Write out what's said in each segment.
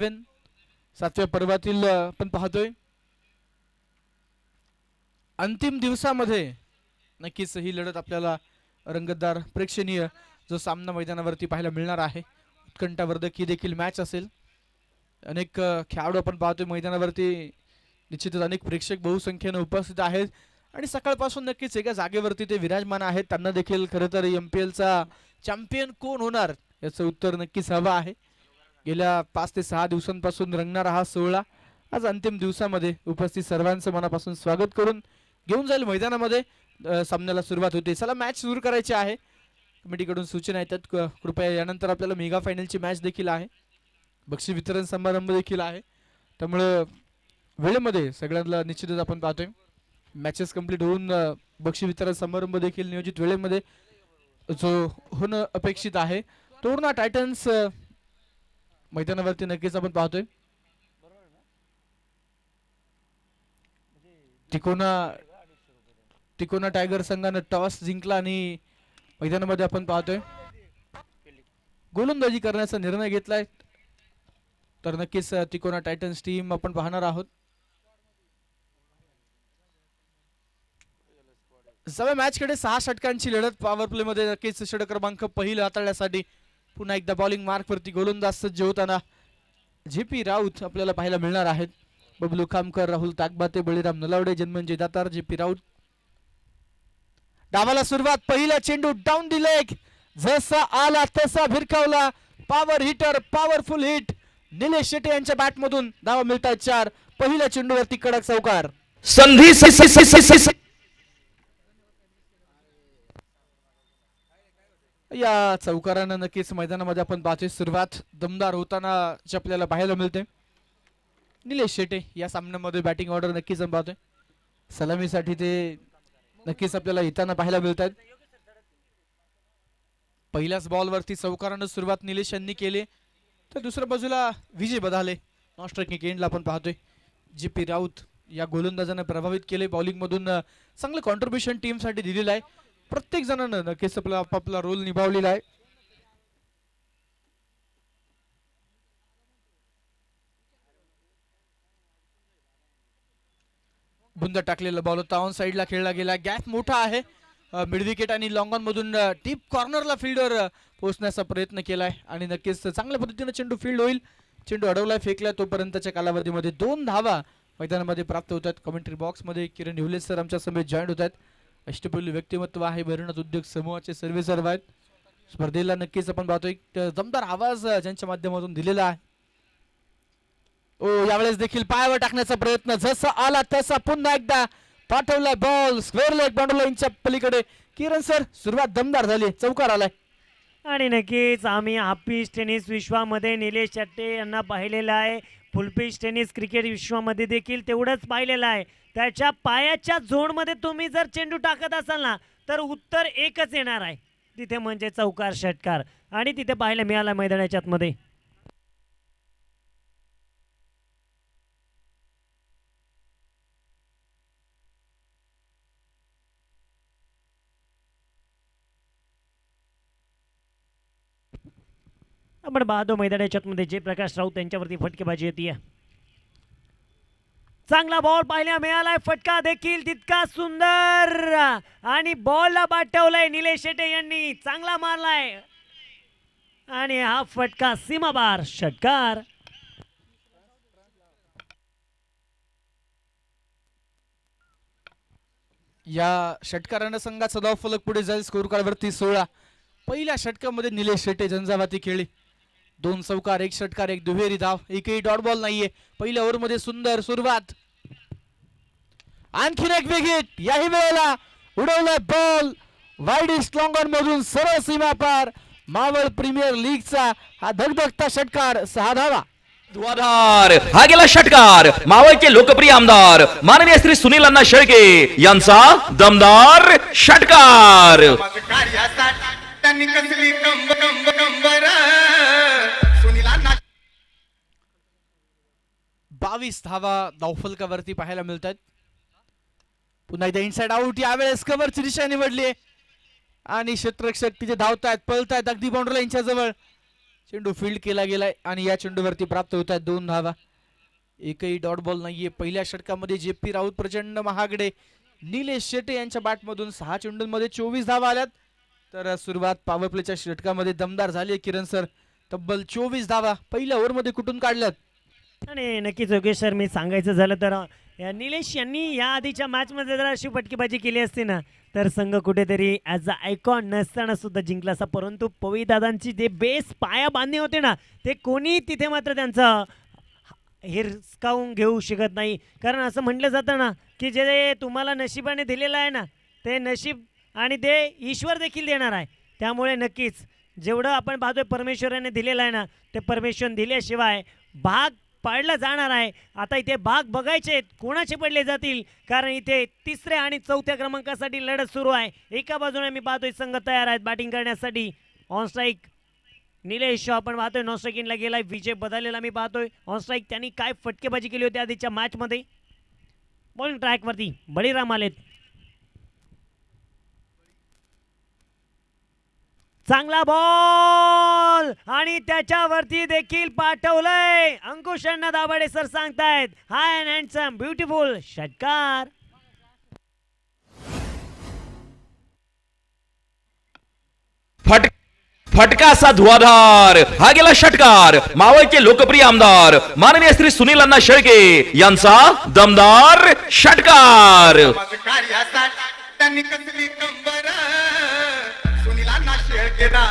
7व्या पर्वातील आपण पाहतोय अंतिम दिवसामध्ये नक्कीच ही लढत आपल्याला रंगतदार प्रेक्षणीय जो सामना मैदानावरती पाहायला मिळणार आहे। उत्कंठावर्धक ही देखील मॅच असेल। अनेक खेळाडू आपण पाहतोय मैदानावरती, निश्चितच अनेक प्रेक्षक बहुसंख्येने उपस्थित आहेत आणि सकाळपासून नक्कीच एका जागेवरती ते विराजमान आहेत। त्यांना देखील खरं तर MPL चा चॅम्पियन कोण होणार याचं उत्तर नक्कीच हवं आहे। गेल्या 5 ते 6 दिवसांपासून रंगणारा हा सोहळा आज अंतिम दिवसामध्ये उपस्थित सर्वांचं मनापासून स्वागत करून घेऊन जाईल मैदानामध्ये। सामन्याला सुरुवात होते। चला मॅच सुरू करायची आहे। कमिटीकडून सूचना येतात, कृपया यानंतर आपल्याला मेगा फायनलची मॅच देखील आहे, बक्षीस वितरण समारंभ देखील आहे, त्यामुळे वेळेमध्ये सगळ्यांना निश्चितच आपण पाहतोय मॅचेस कंप्लीट होऊन बक्षीस वितरण समारंभ देखील नियोजित वेळेमध्ये जो होणं अपेक्षित आहे। तोरणा टायटन्स मैदानावरती नक्कीच आपण पाहतोय तिकोना टायगर संघाने टॉस जिंकला आणि मैदानामध्ये आपण पाहतोय गोलंदाजी करण्याचा निर्णय घेतलाय। तर नक्कीच तिकोना टायटन्स टीम आपण पाहणार आहोत। 7व्या मॅच कडे 6 षटकांची लढत। पॉवर प्ले मध्ये नक्कीच षटक क्रमांक पहिला हाताळण्यासाठी पुन्हा एकदा बॉलिंग मार्क वरती गोलंदाज सज्ज होताना JP राऊत आपल्याला पाहायला मिळणार आहेत। बबलू खामकर, राहुल ताकबाते, बळीराम नलावडे, जन्मंजय दातार, JP राऊत। डावाला सुरुवात, पहिला चेंडू डाऊन दी लेग, जसा आला तसा भिरकावला, power hitter, powerful hit. Nilesh Shete यांच्या बॅट मधून धावा मिळतात 4। पहिल्या चेंडूवरती कडक चौकार। संधी या चौकारानं नक्कीच मैदानामध्ये आपण पाहतोय सुरुवात दमदार होताना आपल्याला पाहायला मिळते। निलेश शेटे या सामन्यामध्ये बॅटिंग ऑर्डर नक्कीच आपण पाहतोय, सलामीसाठी ते नक्कीच आपल्याला येताना पाहायला मिळतात। पहिल्याच बॉल वरती चौकारानं सुरुवात निलेश यांनी केली, तर दुसऱ्या बाजूला विजय बदाले नॉन स्ट्रायकिंग एंडला आपण पाहतोय। JP राऊत या गोलंदाजाने प्रभावित केले, बॉलिंग मधून चांगलं कॉन्ट्रीब्युशन टीम साठी दिलेलं आहे। प्रत्येक जणांना नक्कीच आपला आपापला रोल निभावलेला आहे। बुंद टाकलेला बॉल होता, ऑन साइडला खेळला गेला, गॅप मोठा आहे। मिड विकेट आणि लॉंग ऑन मधून डीप कॉर्नरला फिल्डर पोहोचण्याचा प्रयत्न केलाय आणि नक्कीच चांगल्या पद्धतीने चेंडू फील्ड होईल। चेंडू अडवलाय, फेकला, तोपर्यंतच्या कालावधीमध्ये 2 धावा मैदानामध्ये प्राप्त होतात। कमेंट्री बॉक्स मध्ये किरण हिवले सर आमच्या समेत जॉईन होतात। अष्टपैलू व्यक्तिमत्व आहे, भैरनाथ उद्योग समूहाचे सर्वे सर्व आहेत। स्पर्धेला नक्कीच आपण पाहतोय दमदार आवाज ज्यांच्या माध्यमातून दिलेला आहे। यावेळेस देखील पायावर टाकण्याचा प्रयत्न, जसा आला तसा पुन्हा एकदा पाठवलाय बॉल स्क्वेअर लेग बाउंड्री लाईनच्या पलीकडे। किरण सर, सुरुवात दमदार झाली, चौकार आलाय। आणि नक्कीच आम्ही हाफपिच टेनिस विश्वामध्ये निलेश शेट्टे यांना पाहिलेलं आहे, फुलपिच टेनिस क्रिकेट विश्वामध्ये देखील तेवढंच पाहिलेलं आहे। त्याच्या पायाच्या झोनमध्ये तुम्ही जर चेंडू टाकत असाल ना तर उत्तर एकच येणार आहे, तिथे म्हणजे चौकार षटकार, आणि तिथे पाहायला मिळाला मैदानाच्या आतमध्ये। आपण पाहतो मैदानाच्या आतमध्ये जयप्रकाश राऊत यांच्यावरती फटकेबाजी येते। चांगला बॉल पाहायला मिळालाय, फटका देखील तितका सुंदर आणि बॉलला पाठवलाय निलेश शेटे यांनी, चांगला मारलाय आणि हा फटका सीमाबार षटकार। या षटकारानं संघाचा धावफलक पुढे जाईल स्कोर कार्ड वरती 16। पहिल्या षटकामध्ये निलेश शेटे झंझावाती खेळली, 2 चौकार, 1 षटकार, 1 दुहेरी धाव, एकही डॉट बॉल नाहीये। पहिल्या ओव्हर मध्ये सुंदर सुरुवात, आणखीन एक विकेट, याही वेळेला उडवलाय बॉल वाईड लॉंग ऑन मधून सरळ सीमा पार। मावळ प्रीमियर लीगचा हा धगधगता षटकार, 6 धावा। द्वाधार हा गेला षटकार, मावळचे लोकप्रिय आमदार माननीय श्री सुनील अण्णा शेळके यांचा दमदार षटकार। 22 धावा धावफलकावरती पाहायला मिळतात। पुन्हा एकदा इनसाइड आउट, यावेळेस कव्हरची दिशा निवडली आणि क्षेत्ररक्षक तिथे धावतायत, पळतायत अगदी बाउंड्री लाईनच्या जवळ। चेंडू फील्ड केला गेलाय आणि या चेंडूवरती प्राप्त होत आहेत 2 धावा. एकही डॉट बॉल नाहीये. पहिल्या षटकामध्ये जे.पी. राऊत, प्रचंड महागडे, निलेश शेटे यांच्या बॅटमधून 6 चेंडूंमध्ये 24 धावा आल्यात. तर सुरुवात पॉवर प्लेच्या षटकामध्ये दमदार झाली. किरण सर तब्बल 24 धावा पहिल्या ओव्हरमध्ये कुठून काढल्यात. आणि नक्कीच योगेश सर, मी सांगायचं झालं तर निलेश यांनी या आधीच्या मॅचमध्ये जर अशी फटकेबाजी केली असती ना तर संघ कुठेतरी ॲज अ आयकॉन नसताना सुद्धा जिंकला असता. परंतु पवीदादांची जे बेस पाया बांधणे होते ना ते कोणी तिथे मात्र त्यांचं हिरकावून घेऊ शकत नाही. कारण असं म्हटलं जातं ना की जे तुम्हाला नशिबाने दिलेलं आहे ना ते नशीब आणि ते ईश्वर देखील देणार आहे. त्यामुळे नक्कीच जेवढं आपण पाहतोय परमेश्वराने दिलेलं आहे ना ते परमेश्वर दिल्याशिवाय भाग पाडला जाणार आहे. आता इथे भाग बघायचे कोणाचे पडले जातील, कारण इथे 3ऱ्या आणि 4थ्या क्रमांकासाठी लढत सुरू आहे. एका बाजूने मी पाहतोय संघ तयार आहेत बॅटिंग करण्यासाठी. ऑन स्ट्राईक निलेश आपण पाहतोय, नॉन स्ट्राईकिंगला गेलाय. विजय बदललेला मी पाहतोय. ऑन स्ट्राईक त्यांनी काय फटकेबाजी केली होती आधीच्या मॅचमध्ये. बॉलिंग ट्रॅकवरती बळीराम आलेत. चांगला बॉल आणि त्याच्यावरती देखील पाठवलंय. अंकुश अण्णा दाभाडे सर सांगतायत हाय अँड हँडसम ब्युटिफुल षटकार. फटका असा धुवाधार. हा गेला षटकार. मावळचे लोकप्रिय आमदार माननीय श्री सुनील अण्णा शेळके यांचा दमदार षटकार. त्यांनी कसली कंबर सुनीलांना शेळकेला.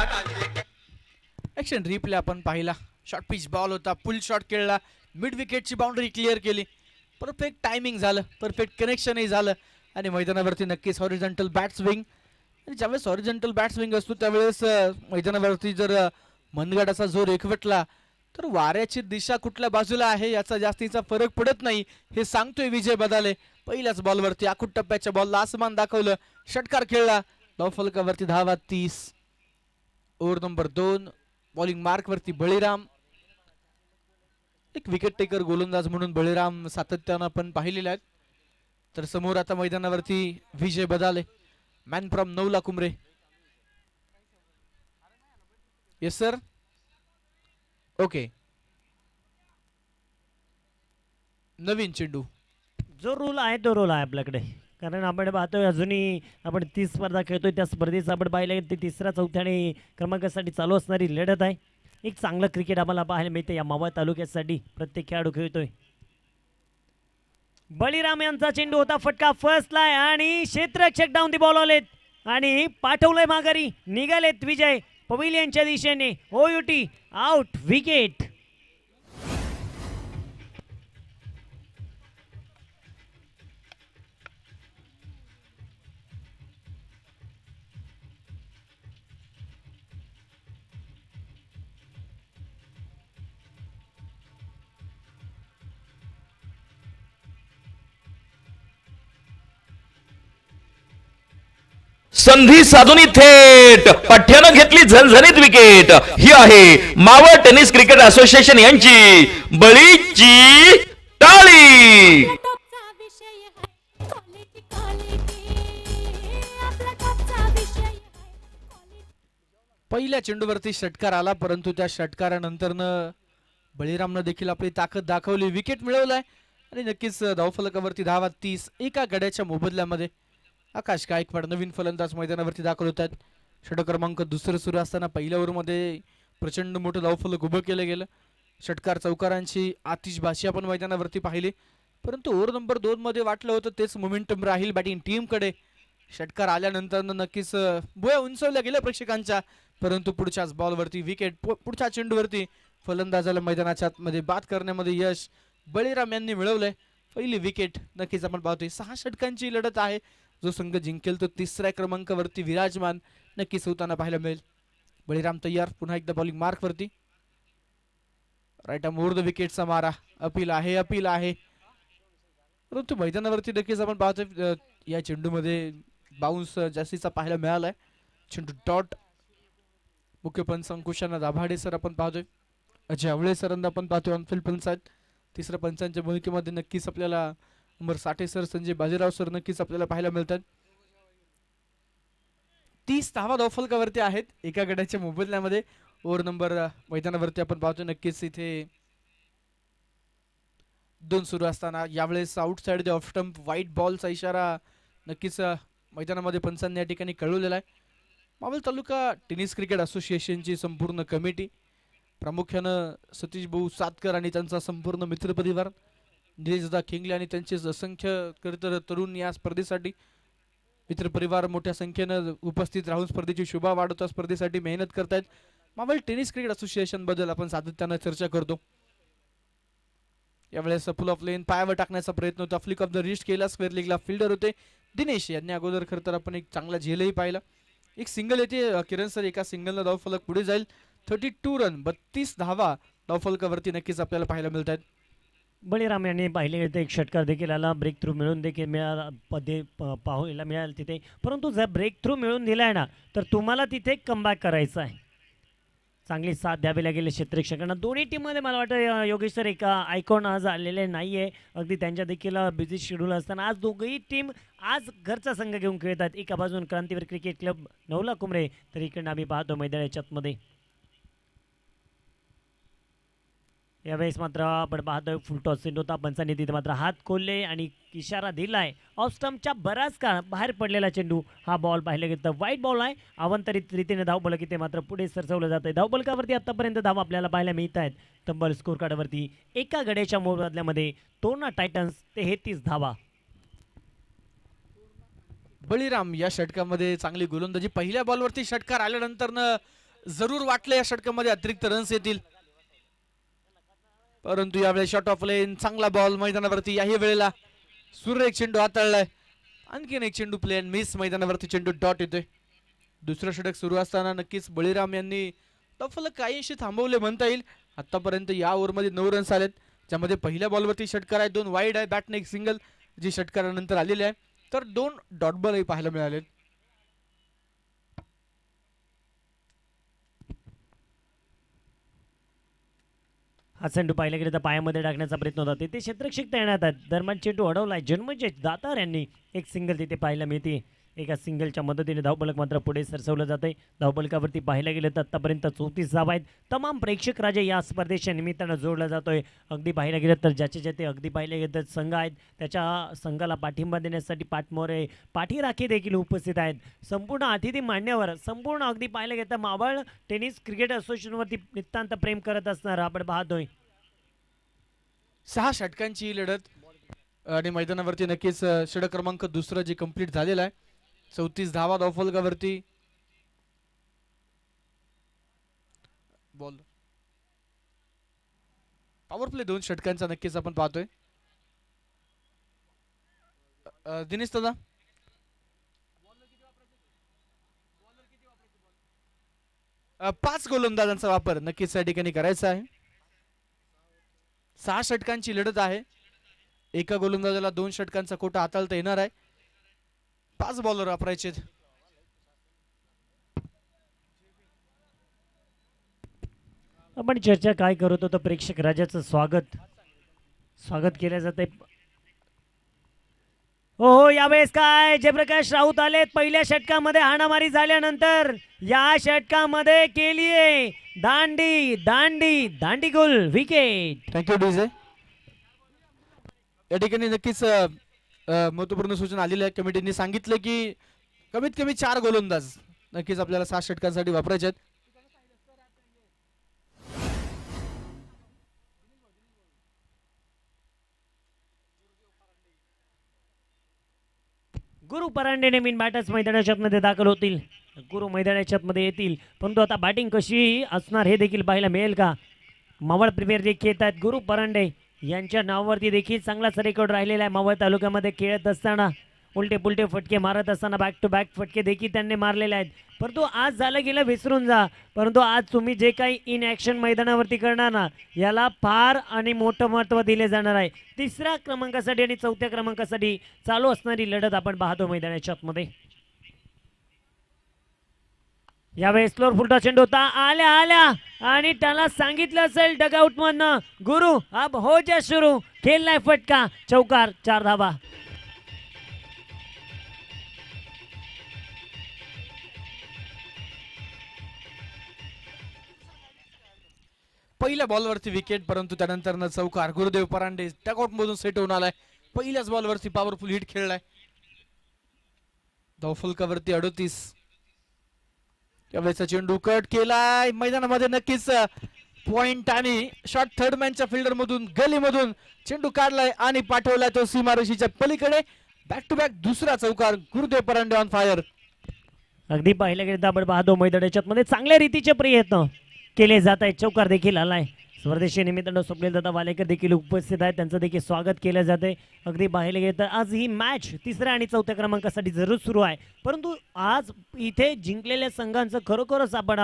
ऍक्शन रिप्ले आपण पाहिला. शॉर्ट पिच बॉल होता, फुल शॉट खेळला, मिड विकेटची बाउंड्री क्लिअर केली. परफेक्ट टायमिंग झालं, परफेक्ट कनेक्शनही झालं आणि मैदानावरती नक्कीच हॉरिझॉन्टल बॅट स्विंग. आणि ज्यावेळेस हॉरिझॉन्टल बॅट स्विंग असतो त्यावेळेस मैदानावरती जर मनगटाचा जोर एकवटला तर वाऱ्याची दिशा कुठल्या बाजूला आहे याचा जास्तीचा फरक पडत नाही, हे सांगतोय विजय बदाले. पहिल्याच बॉलवरती आखूट टप्प्याच्या बॉलला आसमान दाखवलं, षटकार खेळला. धावफलकावरती धावा 30. Over number 2. बॉलिंग मार्क वरती बळीराम. एक विकेट टेकर गोलंदाज म्हणून बळीराम सातत्यानं आपण पाहिलेले आहेत. तर समोर आता मैदानावरती Vijay Badale, man from 9 Kumre. Yes sir. Okay. नवीन चेंडू. जो रूल आहे तो रूल आहे आपल्याकडे. कारण आपण पाहतोय अजूनही आपण 30 स्पर्धा खेळतोय. त्या स्पर्धेचं आपण पाहिलं ती 3ऱ्या 4थ्या आणि क्रमांकासाठी चालू असणारी लढत आहे. एक चांगलं क्रिकेट आम्हाला पाहायला मिळते या मावळ तालुक्यासाठी. प्रत्येक खेळाडू खेळतोय. बळीराम यांचा चेंडू होता, फटका फर्स्टला आणि क्षेत्ररक्षक डाऊन दी बॉल आलेत आणि पाठवलंय माघारी. निघालेत विजय पविलियनच्या दिशेने. OUT out wicket. संधी साधून थेट पठ्यानं घेतली झणझणीत विकेट. ही आहे मावळ टेनिस क्रिकेट असोसिएशन यांची बळीची टाळी. पहिल्या चेंडूवरती षटकार आला, परंतु त्या षटकारानंतरनं बळीरामनं देखील आपली ताकद दाखवली, विकेट मिळवलाय आणि नक्कीच धावफलकावरती धावा 30. एका गड्याच्या मोबदल्यामध्ये आकाश गायकवाड नवीन फलंदाज मैदानावरती दाखल होत आहेत. षटक क्रमांक 2 सुरू असताना पहिल्या ओव्हरमध्ये प्रचंड मोठं धावफलक उभं केलं गेलं. षटकार चौकारांची आतिषबाजी आपण मैदानावरती पाहिली, परंतु ओव्हर नंबर 2 मध्ये वाटलं होतं तेच मोमेंटम राहील बॅटिंग टीमकडे. षटकार आल्यानंतर नक्कीच बुया उंचवल्या गेल्या प्रेक्षकांच्या, परंतु पुढच्याच बॉलवरती विकेट. पुढच्या चेंडूवरती फलंदाजाला मैदानाच्या आतमध्ये बाद करण्यामध्ये यश बळीराम यांनी मिळवलंय. पहिली विकेट. नक्कीच आपण पाहतोय 6 षटकांची लढत आहे. जो संघ जिंकेल तो 3ऱ्या क्रमांकावरती विराजमान नक्कीच होताना पाहायला मिळेल. बळीराम तयार. पुन्हा एकदा बॉलिंग मार्क वरती. राईट आर्म ओव्हर द विकेटचा मारा. अपील आहे, अपील आहे, परंतु मैदानावरती नक्कीच आपण पाहतोय या चेंडूमध्ये बाउन्स जास्तीचा पाहायला मिळालाय. चेंडू डॉट. मुख्य पंच अंकुशांना दाभाडे सर आपण पाहतोय. अजय आवळे सरांना आपण पाहतोय ऑनफिल्ड पंच आहेत. तिसऱ्या पंचांच्या भूमिकेमध्ये नक्कीच आपल्याला अमर साठे सर, संजय बाजीराव सर नक्कीच आपल्याला पाहायला मिळतात. 30 धावा धावफलकावरती आहेत एका गड्याच्या मोबदल्यामध्ये. ओव्हर नंबर मैदानावरती आपण पाहतो. नक्कीच इथे 2 सुरू असताना यावेळेस outside the off stump white बॉलचा इशारा नक्कीच मैदानामध्ये पंचांनी या ठिकाणी कळवलेला आहे. मावळ तालुका टेनिस क्रिकेट असोसिएशनची संपूर्ण कमिटी प्रामुख्यानं सतीश भाऊ सातकर आणि त्यांचा संपूर्ण मित्रपरिवार, निलेशदा खिंगले आणि त्यांचे असंख्य तरुण या स्पर्धेसाठी मित्रपरिवार मोठ्या संख्येनं उपस्थित राहून स्पर्धेची शोभा वाढवता स्पर्धेसाठी मेहनत करतायत. मावळ टेनिस क्रिकेट असोसिएशन बद्दल आपण सातत्यानं चर्चा करतो. यावेळेस फुल ऑफ लेन पायावर टाकण्याचा प्रयत्न होता, फ्लिक ऑफ द रिस्ट केला, स्क्वेअर लेगला फिल्डर होते दिनेश यांनी. अगोदर खरं तर आपण एक चांगला झेलही पाहिला. एक सिंगल येते किरण सर, एका सिंगलनं धावफलक पुढे जाईल. 32 रन 32 धावा धावफलकावरती नक्कीच आपल्याला पाहायला मिळत आहेत. बळीराम यांनी पाहिले तर एक षटकार देखील आला, ब्रेक थ्रू मिळून देखील पाहायला मिळालं तिथे. परंतु जर ब्रेक थ्रू मिळून दिलाय ना तर तुम्हाला तिथे कमबॅक करायचं आहे. चांगली साथ द्यावी लागेल क्षेत्ररक्षकांना. दोन्ही टीममध्ये मला वाटतं योगेश सर एक आयकॉन आज आलेले नाही आहे. अगदी त्यांच्या देखील बिझी शेड्यूल असताना आज दोघंही टीम आज घरचा संघ घेऊन खेळतात. एका बाजून क्रांतीवीर क्रिकेट क्लब नवला कुमरे, तर इकडनं आम्ही पाहतो मैदानाच्या आतमध्ये यावेळेस मात्र आपण पाहतोय फुल टॉस होता. पंचांनी तिथे मात्र हात खोलले आणि इशारा दिलाय. ऑफ स्टंपच्या बराच काळ बाहेर पडलेला चेंडू, हा बॉल पाहिलं गेलं तर व्हाईट बॉल आहे. अवंतरित रीतीने धावफलक इथे मात्र पुढे सरसवलं जात आहे. धावफलकावरती आतापर्यंत धाव आपल्याला पाहायला मिळत आहेत. तब्बल स्कोर कार्डवरती एका गड्याच्या मोबदल्यामध्ये तोरणा टायटन्स 33 धावा. बळीराम या षटकामध्ये चांगली गोलंदाजी. पहिल्या बॉलवरती षटकार आल्यानंतर जरूर वाटलं या षटकामध्ये अतिरिक्त रन्स येतील, परंतु यावेळेस शॉट ऑफ लेन चांगला बॉल मैदानावरती. याही वेळेला सूर्य एक चेंडू हाताळलाय, आणखीन एक चेंडू प्लेन मिस, मैदानावरती चेंडू डॉट येतोय. दुसरं षटक सुरू असताना नक्कीच बळीराम यांनी धावफलक काहीशी थांबवले म्हणता येईल. आतापर्यंत या ओव्हरमध्ये 9 रन्स आलेत, ज्यामध्ये पहिल्या बॉलवरती षटकार आहे, 2 वाईड आहे, बॅटने एक सिंगल जी षटकारानंतर आलेली आहे, तर 2 डॉट बॉलही पाहायला मिळाले. हा चेंडू पाहिला गेला तर पायामध्ये टाकण्याचा प्रयत्न होता, तिथे क्षेत्ररक्षक तैनात आहेत. दरम्यान चेंडू अडवलाय. जन्मजेश दातार यांनी एक सिंगल तिथे पाहायला मिळते. एका सिंगलच्या मदतीने धावफलक मात्र पुढे सरसवलं जाते. धावफलकावरती पाहायला गेलं तर आतापर्यंत 34 धावा आहेत. तमाम प्रेक्षक राजे या स्पर्धेच्या निमित्तानं जोडला जातोय. अगदी पाहायला गेलं तर ज्याचे ज्याचे अगदी पाहिलं गेलं तर संघ आहेत, त्याच्या संघाला पाठिंबा देण्यासाठी पाठमोरे पाठीराखे देखील उपस्थित आहेत. संपूर्ण अतिथी मान्यवर, संपूर्ण अगदी पाहायला गेलं तर मावळ टेनिस क्रिकेट असोसिएशनवरती नितांत प्रेम करत असणार आपण पाहतोय. 6 षटकांची ही लढत आणि मैदानावरती नक्कीच षटक क्रमांक दुसरा जे कंप्लीट झालेला आहे. 34 धावा धावफलकावरती. बॉल पॉवर प्ले 2 षटकांचा नक्कीच आपण पाहतोय. दिनेश दादा, पाच गोलंदाजांचा वापर नक्कीच या ठिकाणी करायचा आहे. 6 षटकांची लढत आहे. एका गोलंदाजाला 2 षटकांचा कोटा हाताळता येणार आहे. 5 बॉलर वापरायचे. आपण चर्चा काय करत होतो, प्रेक्षक राजाचं स्वागत केलं जाते. हो यावेळेस काय जयप्रकाश राऊत आलेत. पहिल्या षटकामध्ये हाणामारी झाल्यानंतर या षटकामध्ये केलीये दांडी दांडी दांडी गोल विकेट. Thank you DJ. या ठिकाणी नक्कीच महत्वपूर्ण सूचना आलेली आहे. कमिटीने सांगितलं की कमीत कमी 4 गोलंदाज नक्कीच आपल्याला 7 षटकांसाठी वापरायचे आहेत. गुरु परांडे नवीन बॅटर्स मैदानाच्या आतमध्ये दाखल होतील. गुरु मैदानाच्या आतमध्ये येतील, परंतु आता बॅटिंग कशी असणार हे देखील पाहायला मिळेल का. मावळ प्रीमियर लीग खेळत आहेत गुरु परांडे यांच्या नावावरती देखील चांगलाच रेकॉर्ड राहिलेला आहे. मावळ तालुक्यामध्ये खेळत असताना उलटे पुलटे फटके मारत असताना बॅक टू बॅक फटके देखील त्यांनी मारलेले आहेत. परंतु आज झालं गेलं विसरून जा, परंतु आज तुम्ही जे काही इन ॲक्शन मैदानावरती करणार ना याला फार आणि मोठं महत्त्व दिले जाणार आहे. 3ऱ्या क्रमांकासाठी आणि 4थ्या क्रमांकासाठी चालू असणारी लढत आपण पाहतो मैदानाच्या आतमध्ये. यावेळेस स्लोअर फुलटा चेंडू होता, आल्या आल्या आणि त्याला सांगितलं असेल डगआउट मधनं गुरु अब हो जा सुरू. खेळलाय फटका, चौकार, 4 धावा. पहिल्या बॉलवरती विकेट, परंतु त्यानंतर चौकार. गुरुदेव परांडे टकआउट मधून सेट होऊन आलाय. पहिल्याच बॉलवरती पॉवरफुल हिट खेळलाय. धावफलकावरती 38. त्यावेळेचा चेंडू कट केलाय मैदानामध्ये. नक्कीच पॉइंट आणि शॉट थर्ड मॅनच्या फिल्डर मधून गलीमधून चेंडू काढलाय आणि पाठवलाय तो सीमारेषेच्या पलीकडे. बॅक टू बॅक दुसरा चौकार. Gurudev Parande on fire. अगदी पाहिल्या गेले आपण पाहतो मैदानाच्या मध्ये चांगल्या रीतीचे प्रयत्न केले जात आहेत. चौकार देखील आलाय. स्वदेशी निमित्तानं स्वप्नील दादा वालेकर देखील उपस्थित आहेत. त्यांचं देखील स्वागत केलं जाते. अगदी पाहिलं गेलं तर आज ही मॅच तिसऱ्या आणि चौथ्या क्रमांकासाठी जरूर सुरू आहे, परंतु आज इथे जिंकलेल्या संघांचं खरोखरच आपण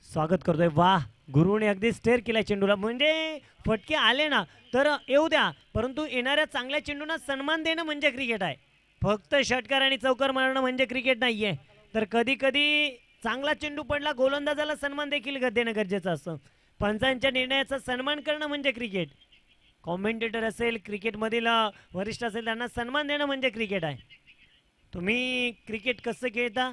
स्वागत करतोय. वाह, गुरुने अगदी स्टेअर केला चेंडूला. म्हणजे फटके आले ना तर येऊ द्या, परंतु येणाऱ्या चांगल्या चेंडूंना सन्मान देणं म्हणजे क्रिकेट आहे. फक्त षटकार आणि चौकार मारणं म्हणजे क्रिकेट नाहीये. तर कधी कधी चांगला चेंडू पडला, गोलंदाजाला सन्मान देखील देणं गरजेचं असतं. पंचांच्या निर्णयाचा सन्मान करणं म्हणजे क्रिकेट. कॉमेंटेटर असेल, क्रिकेटमधील वरिष्ठ असेल, त्यांना सन्मान देणं म्हणजे क्रिकेट आहे. तुम्ही क्रिकेट कसं खेळता,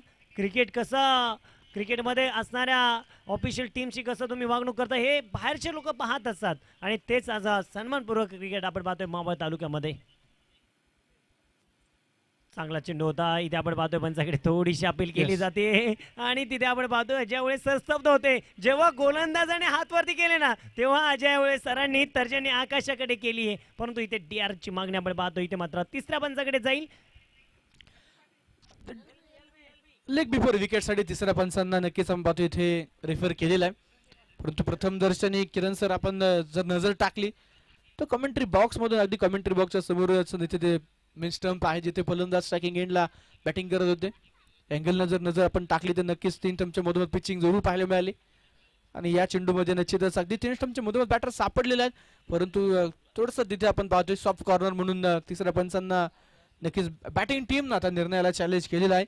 क्रिकेटमध्ये असणाऱ्या ऑफिशियल टीमशी कसं तुम्ही वागणूक करता हे बाहेरचे लोक पाहत असतात, आणि तेच आज सन्मानपूर्वक क्रिकेट आपण पाहतोय मावळ तालुक्यामध्ये. चांगला चेंडू होता. इथे आपण पाहतोय पंचाकडे थोडीशी अपील केली जाते आणि तिथे आपण पाहतोय ज्यावेळेस सरस्तब्ध होते. जेव्हा गोलंदाजाने हात वरती केले ना तेव्हा अजय वेळेस सरांनी तर्जनी आकाशाकडे केली आहे, परंतु इथे DR ची मागणी आपण पाहतो. इथे मात्र तिसऱ्या पंचाकडे जाईल. लेग बिफोर विकेट साठी तिसऱ्या पंचांना नक्कीच आपण पाहतो इथे रेफर केलेला आहे. परंतु प्रथम दर्शनी किरण सर आपण जर नजर टाकली तर कमेंट्री बॉक्स मधून, अगदी कमेंट्री बॉक्सच्या समोरच इथे ते मेन स्टंप आहे जिथे फलंदाज स्ट्रायकिंग एंडला बॅटिंग करत होते. अँगलनं जर नजर आपण टाकली तर नक्कीच 3 स्टंपच्या मधोमध पिचिंग जरूर पाहायला मिळाली. आणि या चेंडूमध्ये निश्चितच अगदी 3 स्टंपच्या मधोमध बॅटर सापडलेले आहेत, परंतु थोडंसं तिथे आपण पाहतोय सॉफ्ट कॉर्नर म्हणून तिसऱ्या पंचांना नक्कीच बॅटिंग टीम आता निर्णयाला चॅलेंज केलेला आहे.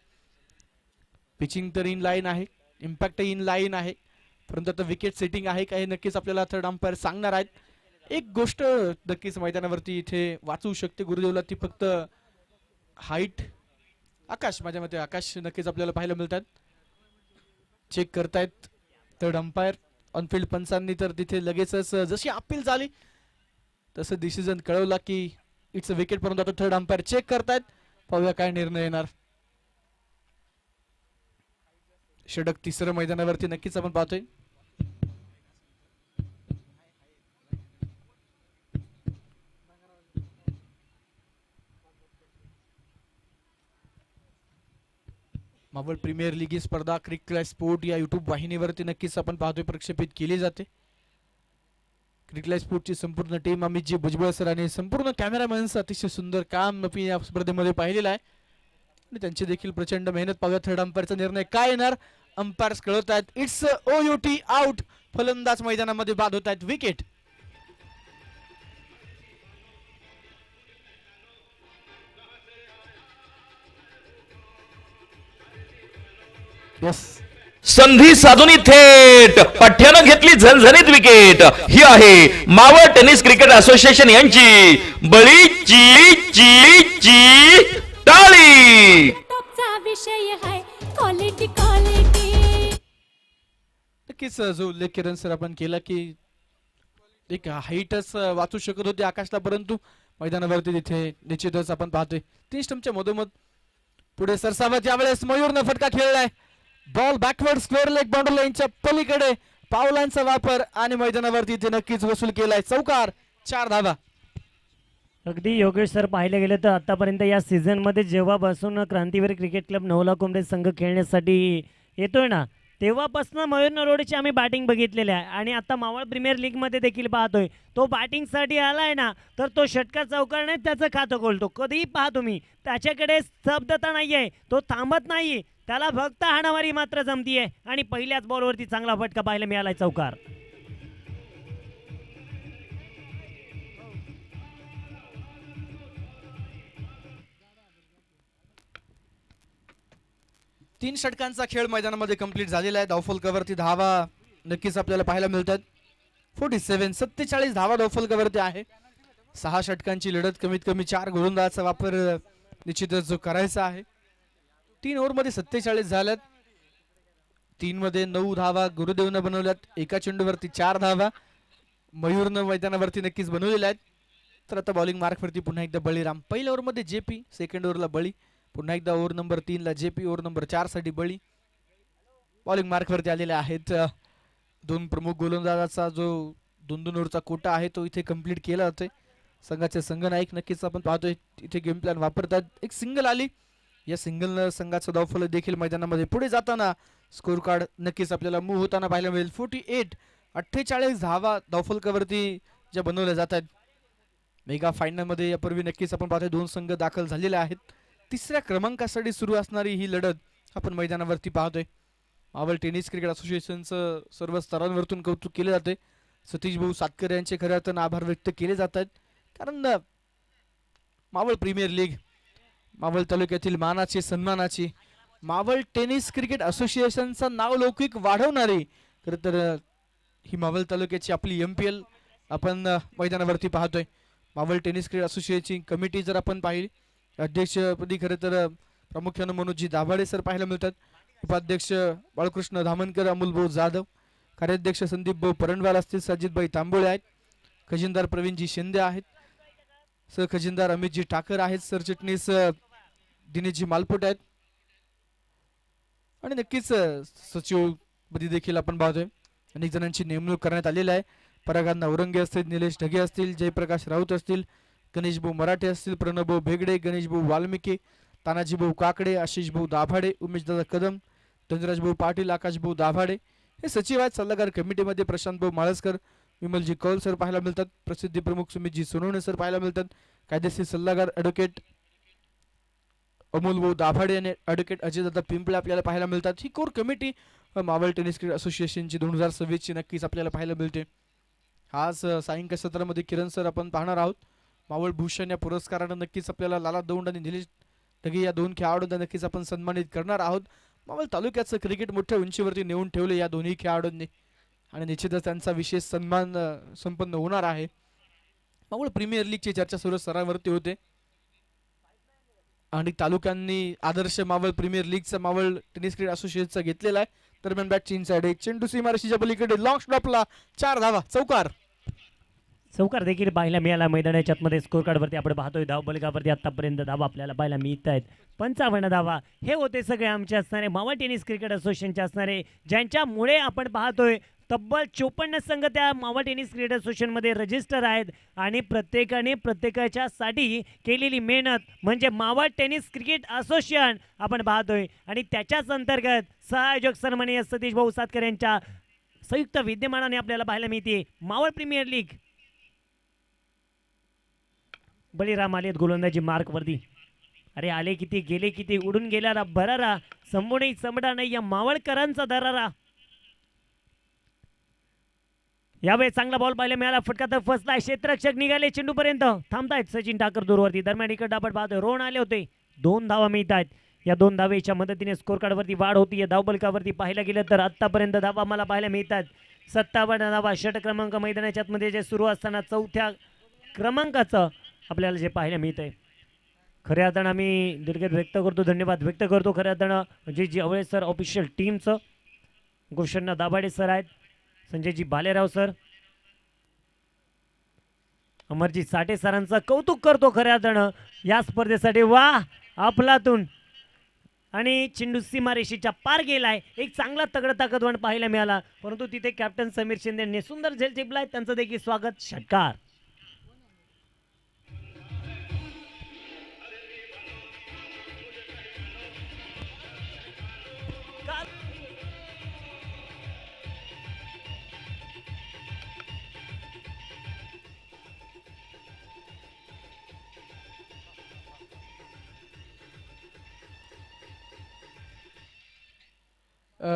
पिचिंग तर इन लाईन आहे, इम्पॅक्ट इन लाईन आहे, परंतु आता विकेट सेटिंग आहे का हे नक्कीच आपल्याला थर्ड अंपायर सांगणार आहेत. एक गोष्ट नक्कीच मैदानावरती इथे वाचवू शकते गुरुदेवला, ती फक्त हाईट. आकाश, माझ्या मते आकाश नक्कीच आपल्याला पाहायला मिळतात. चेक करतायत थर्ड अंपायर. ऑनफिल्ड पंचांनी तर तिथे लगेचच जशी अपील झाली तसं डिसिजन कळवला की इट्स अ विकेट, परंतु आता थर्ड अंपायर चेक करतायत. पाहूया काय निर्णय येणार. षटक तिसरं मैदानावरती नक्कीच आपण पाहतोय. मावळ प्रीमियर लीग ही स्पर्धा क्रिकेट स्पोर्ट या युट्यूब वाहिनीवरती नक्कीच आपण पाहतोय प्रक्षेपित केली जाते. क्रिकेट स्पोर्टची संपूर्ण टीम, अमितजी भुजबळ सर आणि संपूर्ण कॅमेरामॅन्स अतिशय सुंदर काम आपण या स्पर्धेमध्ये पाहिलेलं आहे, आणि त्यांची देखील प्रचंड मेहनत. पाहूया थर्ड अंपायरचा निर्णय काय येणार. अंपायर्स कळवत आहेत इट्स OUT आउट. फलंदाज मैदानामध्ये बाद होत आहेत. विकेट. संधी साधून थेट पठ्यानं घेतली झणझणीत विकेट. ही आहे मावळ टेनिस क्रिकेट असोसिएशन यांची बळीची ची ची टाळी. नक्कीच जो उल्लेख किरण सर आपण केला की एक हाईटच वाचू शकत होते आकाशला, परंतु मैदानावरती तिथे निश्चितच आपण पाहतोय 3 स्टंपच्या मधोमध पुढे सरसावत. यावेळेस मयूरनं फटका खेळलाय. Ball backward square leg boundary लाईनच्या पलीकडे पावलांचा वापर आणि मैदानावरती इथे नक्कीच वसूल केलाय. चौकार. 4 धावा. अगदी योगेश सर, पाहिलं गेलं तर आतापर्यंत या सीझन मध्ये जेव्हापासून क्रांतिवीर क्रिकेट क्लब नवला कोंबडे संघ खेळण्यासाठी येतोय ना तेव्हापासून मयूर नरोडेची आम्ही बॅटिंग बघितलेली आहे, आणि आता मावळ प्रीमियर लीग मध्ये देखील पाहतोय. तो बॅटिंगसाठी आलाय ना तर तो षटकार चौकार नाही त्याचं खातं खोलतो. कधीही पहा तुम्ही, त्याच्याकडे स्तब्धता नाहीये, तो थांबत नाही, त्याला फक्त हाणामारी मात्र जमतीये, आणि पहिल्याच बॉलवरती चांगला फटका पाहायला मिळालाय. चौकार. तीन षटकांचा खेळ मैदानामध्ये कंप्लीट झालेला आहे. धावफलकावरती धावा नक्कीच आपल्याला पाहायला मिळतात. 47 धावा धावफलकावरती आहे. 6 षटकांची लढत, कमीत कमी 4 गोलंदाजाचा वापर निश्चितच जो करायचा आहे. 3 ओव्हरमध्ये 47 झाल्यात. 3 मध्ये 9 धावा गुरुदेवनं बनवल्यात, एका चेंडूवरती 4 धावा मयूरनं मैदानावरती नक्कीच बनवलेल्या आहेत. तर आता बॉलिंग मार्कवरती पुन्हा एकदा बळीराम, पहिल्या ओव्हरमध्ये जेपी, सेकंड ओव्हरला बळी, पुन्हा एकदा ओव्हर नंबर 3 ला जेपी, ओव्हर नंबर 4 साठी बळी. बॉलिंग मार्कवरती आलेले आहेत. दोन प्रमुख गोलंदाजाचा जो 2-2 ओव्हरचा कोटा आहे तो इथे कंप्लीट केला जातोय. संघाचे संघनायक नक्कीच आपण पाहतोय इथे गेम प्लॅन वापरतात. एक सिंगल आली, या सिंगलनं संघाचा धावफलक देखील मैदानामध्ये पुढे जाताना स्कोर कार्ड नक्कीच आपल्याला मूव्ह होताना पाहायला मिळेल. 48 धावा धावफलकावरती ज्या बनवल्या जात आहेत. मेगा फायनल मध्ये यापूर्वी नक्कीच आपण पाहतोय 2 संघ दाखल झालेले आहेत. 3ऱ्या क्रमांकासाठी सुरू असणारी ही लढत आपण मैदानावरती पाहतोय. मावळ टेनिस क्रिकेट असोसिएशनचं सर्व स्तरांवरतून कौतुक केले जाते. सतीश भाऊ सातकर यांचे खऱ्या अर्थानं आभार व्यक्त केले जात आहेत. कारण मावळ प्रीमियर लीग, मावळ तालुक्यातील मानाची सन्मानाची, मावळ टेनिस क्रिकेट असोसिएशनचं नाव लौकिक वाढवणारी खरं तर ही मावळ तालुक्याची आपली MPL आपण मैदानावरती पाहतोय. मावळ टेनिस क्रिकेट असोसिएशनची कमिटी जर आपण पाहिली, अध्यक्षपदी खरं तर प्रामुख्यानं मनोजी दाभाडे सर पाहायला मिळतात. उपाध्यक्ष बाळकृष्ण धामनकर, अमोल भाऊ जाधव, कार्याध्यक्ष संदीप भाऊ परंडवाल असतील, साजिदभाई तांबोळे आहेत, खजिनदार प्रवीणजी शिंदे आहेत, सहखजिनदार अमितजी ठाकर आहेत, सरचिटणीस दिनेशजी मालपोट आहेत आणि नक्कीच सचिवपदी देखील आपण पाहतोय अनेक जणांची नेमणूक करण्यात आलेली आहे. परागांना औरंगे असतील, निलेश ढगे असतील, जयप्रकाश राऊत असतील, गणेश भाऊ मराठे असतील, प्रणव भाऊ भेगडे, गणेश भाऊ वाल्मिके, तानाजी भाऊ काकडे, आशिष भाऊ दाभाडे, उमेशदादा कदम, धनराज भाऊ पाटील, आकाश भाऊ दाभाडे हे सचिव आहेत. सल्लागार कमिटीमध्ये प्रशांत भाऊ माळसकर, विमलजी कौल सर पाहायला मिळतात. प्रसिद्धी प्रमुख सुमितजी सोनवणे सर पाहायला मिळतात. कायदेशीर सल्लागार ॲडव्होकेट अमोल भाऊ दाभाडे आणि ॲडव्होकेट अजयदादा पिंपळे आपल्याला पाहायला मिळतात. ही core committee Maval tennis cricket असोसिएशनची 2026ची नक्कीच आपल्याला पाहायला मिळते. आज सायंकाळ सत्रामध्ये किरण सर आपण पाहणार आहोत. मावळ भूषण या पुरस्कारानं नक्कीच आपल्याला लाला दौंड आणि निलेश ढगे या 2 खेळाडूंना नक्कीच आपण सन्मानित करणार आहोत. मावळ तालुक्याचं क्रिकेट मोठ्या उंचीवरती नेऊन ठेवले या दोन्ही खेळाडूंनी आणि निश्चितच त्यांचा विशेष सन्मान संपन्न होणार आहे. मावळ प्रीमियर लीगची चर्चा सर्व स्तरावरती होते आणि तालुक्यांनी आदर्श मावळ प्रीमियर लीगचा मावळ टेनिस क्रिकेट असोसिएशनचा घेतलेला आहे. दरम्यान बॅट चीन साइड एक चेंडू सीमारेषेच्या पलीकडे लॉंग स्टॉपला 4 धावा, चौकार देखील पाहायला मिळाला मैदानाच्या आतमध्ये. स्कोर कार्डवरती आपण पाहतोय धावफलकावरती आतापर्यंत धावा आपल्याला पाहायला मिळत आहेत 55 धावा. हे होते सगळे आमचे असणारे मावळ टेनिस क्रिकेट असोसिएशनचे असणारे, ज्यांच्यामुळे आपण पाहतोय तब्बल 54 संघ त्या मावळ टेनिस क्रिकेट असोसिएशनमध्ये रजिस्टर आहेत आणि प्रत्येकाने प्रत्येकाच्यासाठी केलेली मेहनत म्हणजे मावळ टेनिस क्रिकेट असोसिएशन आपण पाहतोय आणि त्याच्याच अंतर्गत सहआयोजक सन्माननीय सतीश भाऊ सातकर यांच्या संयुक्त विद्यमानाने आपल्याला पाहायला मिळते मावळ प्रीमियर लीग. बळीराम आलेत गोलंदाजी मार्कवरती. अरे आले किती, गेले किती, उडून गेला भरारा, संपूर्ण चमडा नाही या मावळकरांचा दरारा. यावेळी चांगला बॉल पाहायला मिळाला, फटका तर फसलाय, क्षेत्ररक्षक निघाले चेंडूपर्यंत, थांबतायत सचिन ठाकर दूरवरती. दरम्यान इकडे आपण पाहतोय रोहन आले होते, 2 धावा मिळत आहेत. या 2 धावेच्या मदतीने स्कोर कार्डवरती वाढ होती. या धावबलकावरती पाहायला गेलं तर आतापर्यंत धावा मला पाहायला मिळतात 57 धावा. षट क्रमांक मैदानाच्या आतमध्ये जे सुरू असताना 4थ्या क्रमांकाचं आपल्याला जे पाहायला मिळत आहे. खऱ्या अर्थानं आम्ही दिलगिरी व्यक्त करतो, धन्यवाद व्यक्त करतो खऱ्या अर्थानं जी अवळे सर ऑफिशियल टीमचं, गोष्टींना दाभाडे सर आहेत, संजयजी बालेराव सर, अमरजी साठे सरांचं कौतुक करतो खऱ्या अर्थानं या स्पर्धेसाठी. वा अफलातून आणि चेंडू सीमारेषेच्या पार गेलाय. एक चांगला तगडा ताकदवान पाहायला मिळाला, परंतु तिथे कॅप्टन समीर शिंदे यांनी सुंदर झेल टिपलाय, त्यांचं देखील स्वागत. षटकार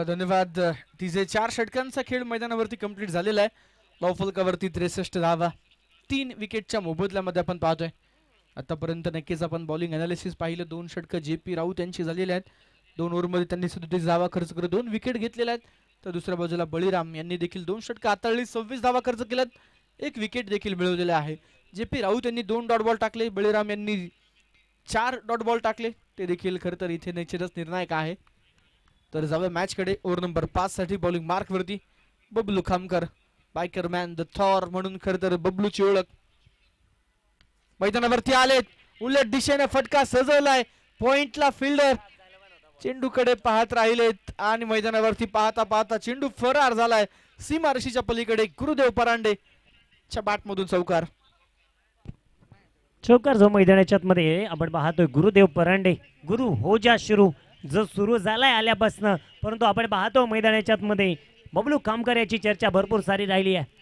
धन्यवाद. तिचे 4 षटकांचा खेळ मैदानावरती कंप्लीट झालेला आहे. धावफलकावरती 63 धावा, 3 विकेटच्या मोबदल्यामध्ये आपण पाहतोय. आतापर्यंत नक्कीच आपण बॉलिंग अनालिसिस पाहिलं. 2 षटकं JP राऊत यांची झालेली आहेत. 2 ओव्हरमध्ये त्यांनी 37 धावा खर्च करत 2 विकेट घेतलेल्या आहेत. तर दुसऱ्या बाजूला बळीराम यांनी देखील 2 षटकं हाताळली, 26 धावा खर्च केल्यात, 1 विकेट देखील मिळवलेले आहे. JP राऊत यांनी 2 डॉट बॉल टाकले, बळीराम यांनी 4 डॉट बॉल टाकले. ते देखील खरं तर इथे निश्चितच निर्णायक आहे. तर जाऊया मॅच कडे. ओव्हर नंबर 5 साठी बॉलिंग मार्क वरती Bablu Khamkar, biker man the Thor म्हणून खरं तर बबलूची ओळख. मैदानावरती आलेत, उलट दिशेने फटका सजवलाय, पॉइंटला फिल्डर चेंडूकडे पाहत राहिलेत आणि मैदानावरती पाहता पाहता चेंडू फरार झालाय सीमारशीच्या पलीकडे. गुरुदेव परांडे च्या बॅट मधून चौकार. चौकार जो मैदानाच्या मध्ये आपण पाहतोय गुरुदेव परांडे, गुरु हो जा शुरू जो सुरू झालाय आल्यापासनं, परंतु आपण पाहतो मैदानाच्या मध्ये बबलू कामकर याची चर्चा भरपूर सारी राहिली आहे.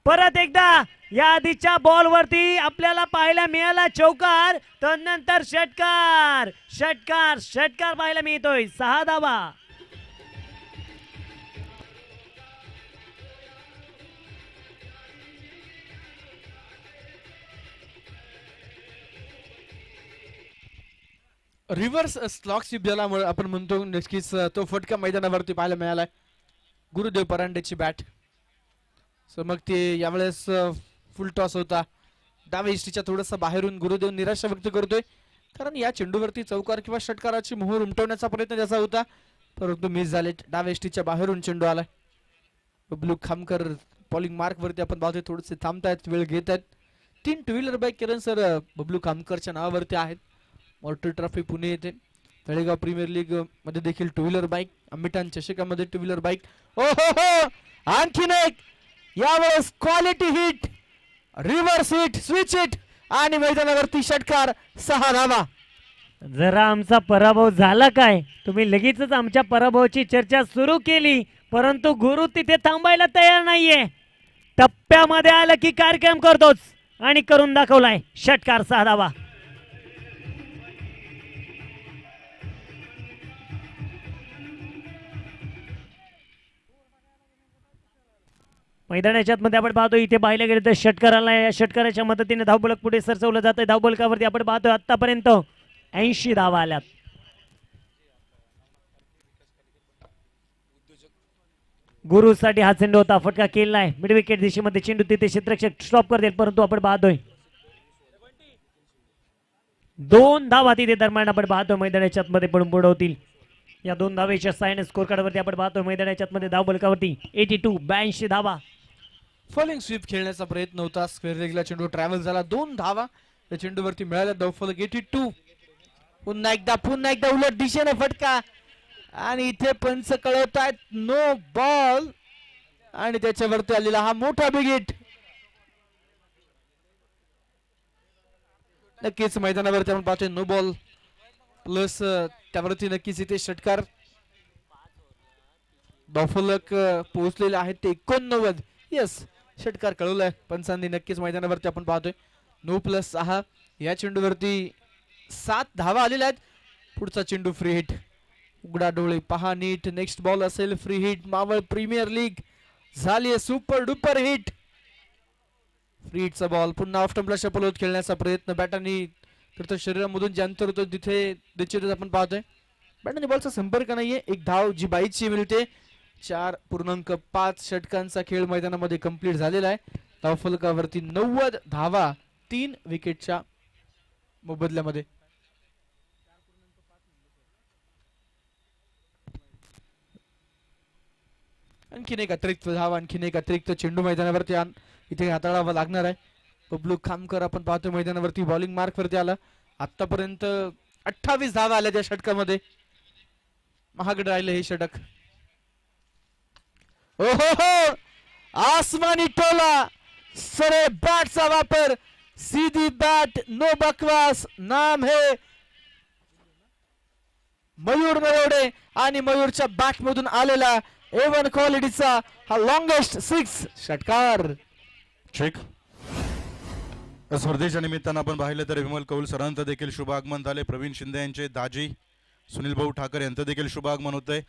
परत एकदा या आधीच्या बॉल वरती आपल्याला पाहायला मिळाला चौकार, तर नंतर षटकार षटकार षटकार पाहायला मिळतोय. 6 धावा. रिव्हर्स स्लॉक स्वीप ज्याला आपण म्हणतो, नक्कीच तो फटका मैदानावरती पाहायला मिळालाय. गुरुदेव परांडेची बॅट. सो मग ते यावेळेस फुल टॉस होता. डाव्या इष्टीच्या थोडंसं बाहेरून गुरुदेव निराशा व्यक्त करतोय, कारण या चेंडूवरती चौकार किंवा षटकाराची मोहर उमटवण्याचा प्रयत्न त्याचा होता, परंतु मिस झाले. डाव्या इष्टीच्या बाहेरून चेंडू आलाय. बबलू खामकर बॉलिंग मार्क वरती आपण पाहतोय थोडेसे थांबतायत, वेळ घेत आहेत. 3 to wheeler bike Kiran sir Bablu खामकरच्या नावावरती आहेत. मॉर्टल ट्रॉफी पुणे येथे, तळेगाव प्रीमियर लीग मध्ये देखील टू व्हीलर बाईक, अमिटान चषकामध्ये टू व्हीलर बाईक. ओ हो हो, आणखीन एक यावेळेस quality hit, reverse hit, switch hit आणि मैदानावरती षटकार. 6 धावा. जरा आमचा पराभव झाला काय, तुम्ही लगेचच आमच्या पराभवाची चर्चा सुरू केली, परंतु गुरु तिथे थांबायला तयार नाहीये. टप्प्यामध्ये आलं की कार्यक्रम करतोच आणि करून दाखवलाय. षटकार. 6 धावा. मैदानाच्या मध्ये आपण पाहतो इथे पाहिलं गेलं तर षटकाराला, या षटकाराच्या मदतीने धावबलक पुढे सरसवलं जातंय. धावबलकावरती आपण पाहतोय आतापर्यंत 80 धावा आल्यात. गुरुसाठी हा चेंडू होता, फटका केलाय मिड विकेट दिशेमध्ये. चेंडू तिथे क्षेत्ररक्षक स्टॉप करतील, परंतु आपण पाहतोय 2 धावा तिथे दरम्यान आपण पाहतोय मैदानाच्या मध्ये पण बुडवतील. या 2 धावेच्या साहाय्याने स्कोर कार्डवरती आपण पाहतोय मैदानाच्या मध्ये धावबलकावरती 82 82 धावा. फॉलिंग स्वीप खेळण्याचा प्रयत्न होता, स्क्वेअर लेगला चेंडू ट्रॅव्हल झाला. 2 धावा त्या चेंडूवरती मिळाल्या. धावफलक 82. पुन्हा एकदा उलट दिशेने फटका आणि इथे पंच कळवत आहेत नो बॉल आणि त्याच्यावरती आलेला हा मोठा बिग हिट. नक्कीच मैदानावरती आपण पाहतोय नो बॉल प्लस त्यावरती नक्कीच इथे षटकार. धावफलक पोहोचलेले आहेत ते 89. यस, षटकार कळवलाय पंचांनी. नक्कीच मैदानावरती आपण पाहतोय 9 + 6 या चेंडूवरती 7 धावा आलेल्या आहेत. पुढचा चेंडू फ्री हिट. उघडा डोळे पहा नीट, नेक्स्ट बॉल असेल free hit. Maval premier league झाली सुपर डुपर हिट. फ्री हिटचा बॉल पुन्हा ऑफ स्टंपला शपल होत खेळण्याचा प्रयत्न. बॅटांनी तर शरीरामधून जे अंतर होतं तिथे निश्चितच आपण पाहतोय बॅटांनी बॉलचा संपर्क नाहीये. एक धाव जी बाईची मिळते. 4.5 षटकांचा खेळ मैदानामध्ये कंप्लीट झालेला आहे. धावफलकावरती 90 धावा 3 विकेटच्या मोबदल्यामध्ये. आणखीन एक अतिरिक्त धाव, आणखीन एक अतिरिक्त चेंडू मैदानावरती इथे हाताळावा लागणार आहे. बबलू खामकर आपण पाहतो मैदानावरती बॉलिंग मार्क वरती आला. आतापर्यंत 28 धावा आल्या त्या षटकामध्ये. महागड राहिले हे षटक. ओहो हो, आसमानी टोला, सरे बॅटचा वापर, सीधी बॅट, नो बकवास. नाम है मयूर नरोडे आणि मयूरच्या बॅट मधून आलेला A1 क्वालिटीचा हा लॉंगेस्ट 6 षटकार. चेक. या स्पर्धेच्या निमित्तानं आपण पाहिलं तर विमल कौल सरांचं देखील शुभ आगमन झाले. प्रवीण शिंदे यांचे दाजी सुनील भाऊ ठाकर यांचं देखील शुभ आगमन होतंय.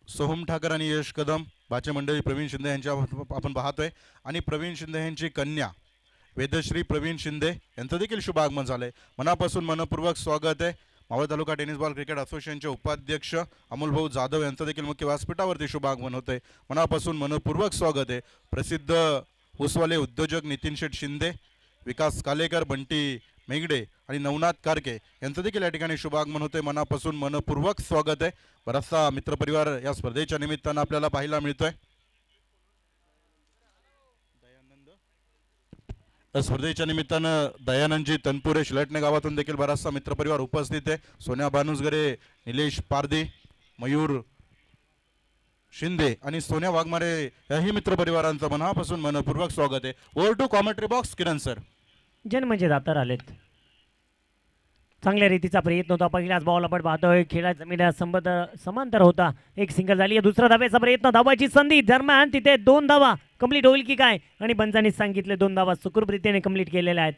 सोहम ठाकर आणि यश कदम बाचे मंडळी प्रवीण शिंदे यांच्या आपण पाहतोय आणि प्रवीण शिंदे यांची कन्या वेदश्री प्रवीण शिंदे यांचं देखील शुभ आगमन झालंय. मनापासून मनपूर्वक स्वागत आहे. Maval taluka tennis ball cricket असोसिएशनचे उपाध्यक्ष अमोल भाऊ जाधव यांचं देखील मुख्य व्यासपीठावरती शुभ आगमन होतंय. मनापासून मनपूर्वक स्वागत आहे. प्रसिद्ध ऊसवाले उद्योजक नितीन शेठ शिंदे, विकास कालेकर, बंटी मेघडे आणि नवनाथ कारके यांचं देखील या ठिकाणी शुभागमन होते. मनापासून मनपूर्वक स्वागत आहे. बराचसा मित्रपरिवार या स्पर्धेच्या निमित्तानं आपल्याला पाहायला मिळतोय. या स्पर्धेच्या निमित्तानं दयानंदजी तनपुरे शिलटणे गावातून देखील बराचसा मित्रपरिवार उपस्थित आहे. सोन्या बानुसगरे, निलेश पारदी, मयूर शिंदे आणि सोन्या वाघमारे याही मित्रपरिवारांचं मनापासून मनपूर्वक स्वागत आहे. Over to commentary box Kiran sir. जन्मजे दातार आलेत. चांगल्या रीतीचा प्रयत्न होता. पहिल्याच बॉल आपण पाहतोय खेळा जमिनीला समांतर होता. एक सिंगल झाली. दुसरा धाब्याचा प्रयत्न, धावाची संधी दरम्यान तिथे 2 धावा कंप्लीट होईल की काय, आणि बंजांनी सांगितले 2 धावा सुखरूपरीतीने कंप्लीट केलेल्या आहेत.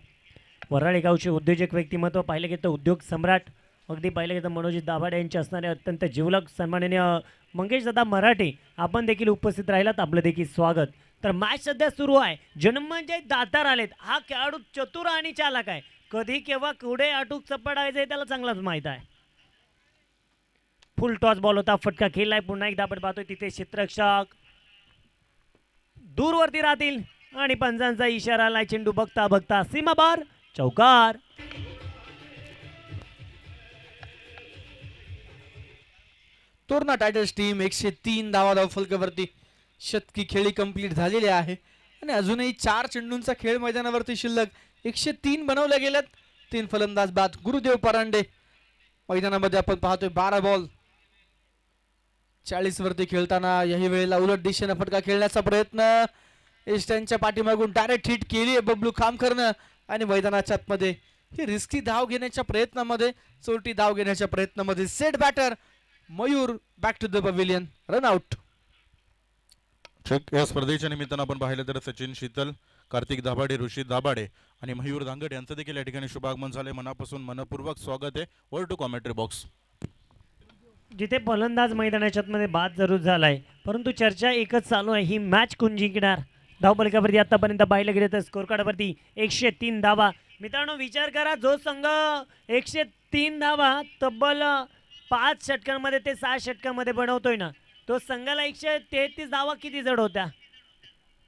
वराळे गावचे उद्योजक व्यक्तिमत्व पाहिलं गेलं उद्योग सम्राट, अगदी पाहिलं गेलं मनोजित दाभाडे यांचे असणारे अत्यंत जिवलग सन्माननीय मंगेश दादा मराठे आपण देखील उपस्थित राहिलात. आपलं देखील स्वागत. तर मॅच सध्या सुरू आहे. जन्मजय दातार आलेत. हा खेळाडू चतुर आणि चालाक आहे. कधी केव्हा कुठे अटूक चपडायचं त्याला चांगलाच माहित आहे. फुल टॉस बॉल होता. फटका खेळलाय. पुन्हा एकदा आपण पाहतोय तिथे क्षेत्ररक्षक दूरवरती राहतील आणि पंचांचा इशारा आलाय. चेंडू बघता बघता सीमाबार चौकार. तोरणा टायटन्स टीम 103 धावफलकावरती शतकी खेळी कंप्लीट झालेली आहे आणि अजूनही 4 चेंडूंचा खेळ मैदानावरती शिल्लक. 103 बनवल्या गेल्यात. 3 फलंदाज बाद. गुरुदेव परांडे मैदानामध्ये आपण पाहतोय 12 बॉल 40 वरती खेळताना याही वेळेला उलट दिशेनं फटका खेळण्याचा प्रयत्न. एस्टनच्या पाठीमागून डायरेक्ट हिट केली आहे बबलू खामकरनं आणि मैदानाच्या आतमध्ये ही रिस्की धाव घेण्याच्या प्रयत्नामध्ये, चोरटी धाव घेण्याच्या प्रयत्नामध्ये set batter Mayur back to the pavilion, run out. या स्पर्धेच्या निमित्तानं आपण पाहिलं तर सचिन शीतल, कार्तिक दाभाडे, ऋषी दाभाडे आणि मयूर धांगड यांचं देखील या ठिकाणी शुभागमन झाले. मनापासून मनपूर्वक स्वागत आहे. Over to commentary box. जिथे फलंदाज मैदानाच्या मध्ये बाद जरूर झालाय, परंतु चर्चा एकच चालू आहे, ही मॅच कोण जिंकणार. धावफलकावरती आतापर्यंत पाहिलं गेलं तर स्कोर कार्डवरती 103 धावा. मित्रांनो विचार करा, जो संघ 103 धावा तब्बल 5 षटकांमध्ये ते 6 षटकांमध्ये बनवतोय ना, तो संघाला 133 धावा किती जड होत्या.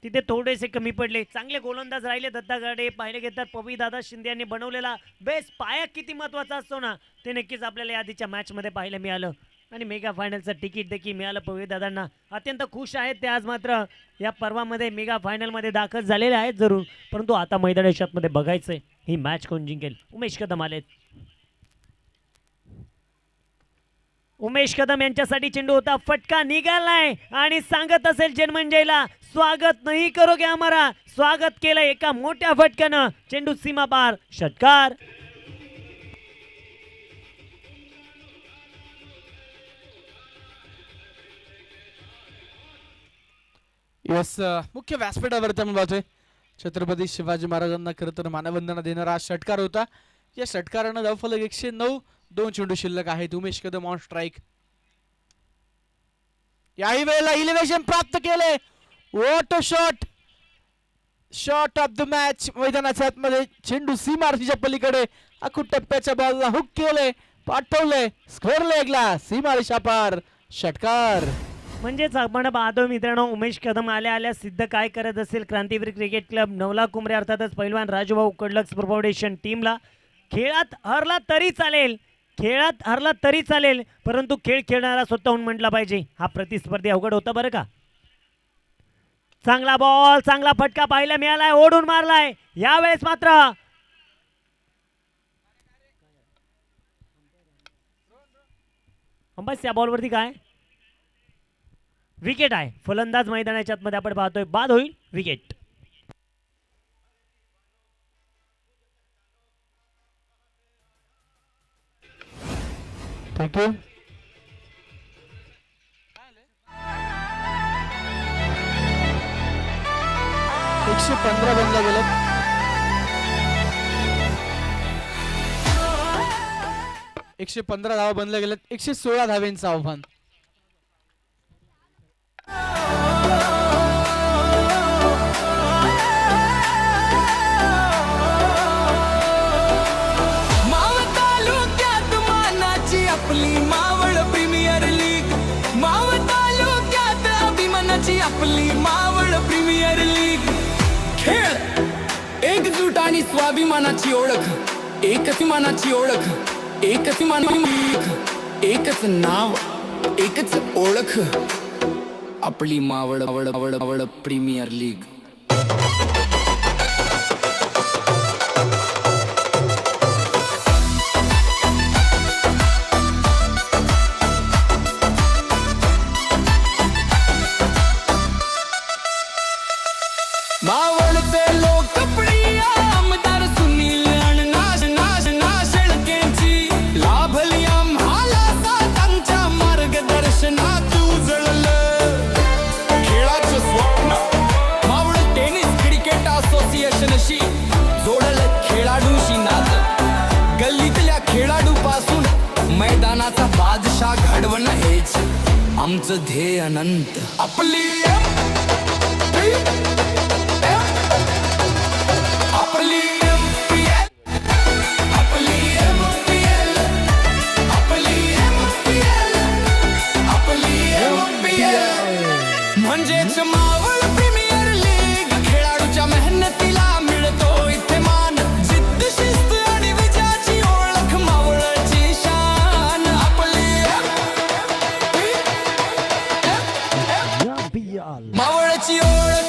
तिथे थोडेसे कमी पडले. चांगले गोलंदाज राहिले दत्ता गाडे. पाहिले गेले तर पवी दादा शिंदे यांनी बनवलेला बेस पाया किती महत्त्वाचा असतो ना, ते नक्कीच आपल्याला आधीच्या मॅचमध्ये पाहायला मिळालं. आणि मेगा फायनलचं तिकीट देखील मिळालं पवी दादांना. अत्यंत खुश आहेत ते आज मात्र या पर्वामध्ये मेगा फायनलमध्ये दाखल झालेले आहेत जरूर, परंतु आता मैदानामध्ये बघायचंय ही मॅच कोण जिंकेल. उमेश कदम आलेत. उमेश कदम यांच्यासाठी चेंडू होता. फटका निघालाय आणि सांगत असेल जन्मंजयला, स्वागत नाही करोगे हमारा. स्वागत केलं एका मोठ्या फटक्यानं. चेंडू सीमा पार, षटकार. यस, मुख्य व्यासपीठावरती आपण पाहतोय छत्रपती शिवाजी महाराजांना खरं तर मानवंदना देणारा षटकार होता. या षटकारानं धावफलक 109, 2 चेंडू शिल्लक आहेत. Umesh Kadam on strike. याही वेळेला इलिव्हेशन प्राप्त केले. What a shot, shot of the match. मैदानाच्या आतमध्ये चेंडू सीमारेषेच्या पलीकडे अखूट टप्प्याच्या बॉलला हुक केले, पाठवले स्क्वेअर लेगला, सीमारेषा पार, षटकार. म्हणजेच आपण पाहतो मित्रांनो, उमेश कदम आल्या आल्या सिद्ध काय करत असेल क्रांतिवीर क्रिकेट क्लब नवला कुंभरे अर्थातच पैलवान राजूभाऊ कडलक्स फाउंडेशन टीमला. खेळात हरला तरी चालेल, खेळात हरला तरी चालेल, परंतु खेळ खेळणारा स्वतःहून म्हटला पाहिजे. हा प्रतिस्पर्धी अवघड होता बरं का. चांगला बॉल, चांगला फटका पाहायला मिळालाय, ओढून मारलाय. यावेळेस मात्र अंबास या बॉलवरती काय विकेट आहे. फलंदाज मैदानाच्या आतमध्ये आपण पाहतोय बाद होईल, विकेट. थँक्यू. एकशे 15 बनल्या गेलं. 115 धावा बनल्या गेल्यात. 116 धावेंचं आव्हान. आपली मावळ प्रीमियर लीग. खेळ एकजूट आणि स्वाभिमानाची ओळख. एकच मानाची ओळख, एकच मान, एकच नाव, एकच ओळख, आपली मावळ आवड आवड आवड प्रीमियर लीग. मावळते लोकप्रिय आमदार सुनील अण्णा शेळकेंची लाभली आम्हाला सातांच्या मार्गदर्शनात उजळलं खेळाचं स्वप्न. मावळ टेनिस क्रिकेट असोसिएशनशी जोडलं खेळाडूशी नातं. गल्लीतल्या खेळाडूपासून मैदानाचा बादशाह घडवणं हेच आमचं ध्येय अनंत. आपली म्हणजेच मावळ प्रीमियर लीग. खेळाडूच्या मेहनतीला मिळतो इथे मान, जिद्द शिस्त आणि विजयाची ओळख, मावळची शान. मावळची ओळख.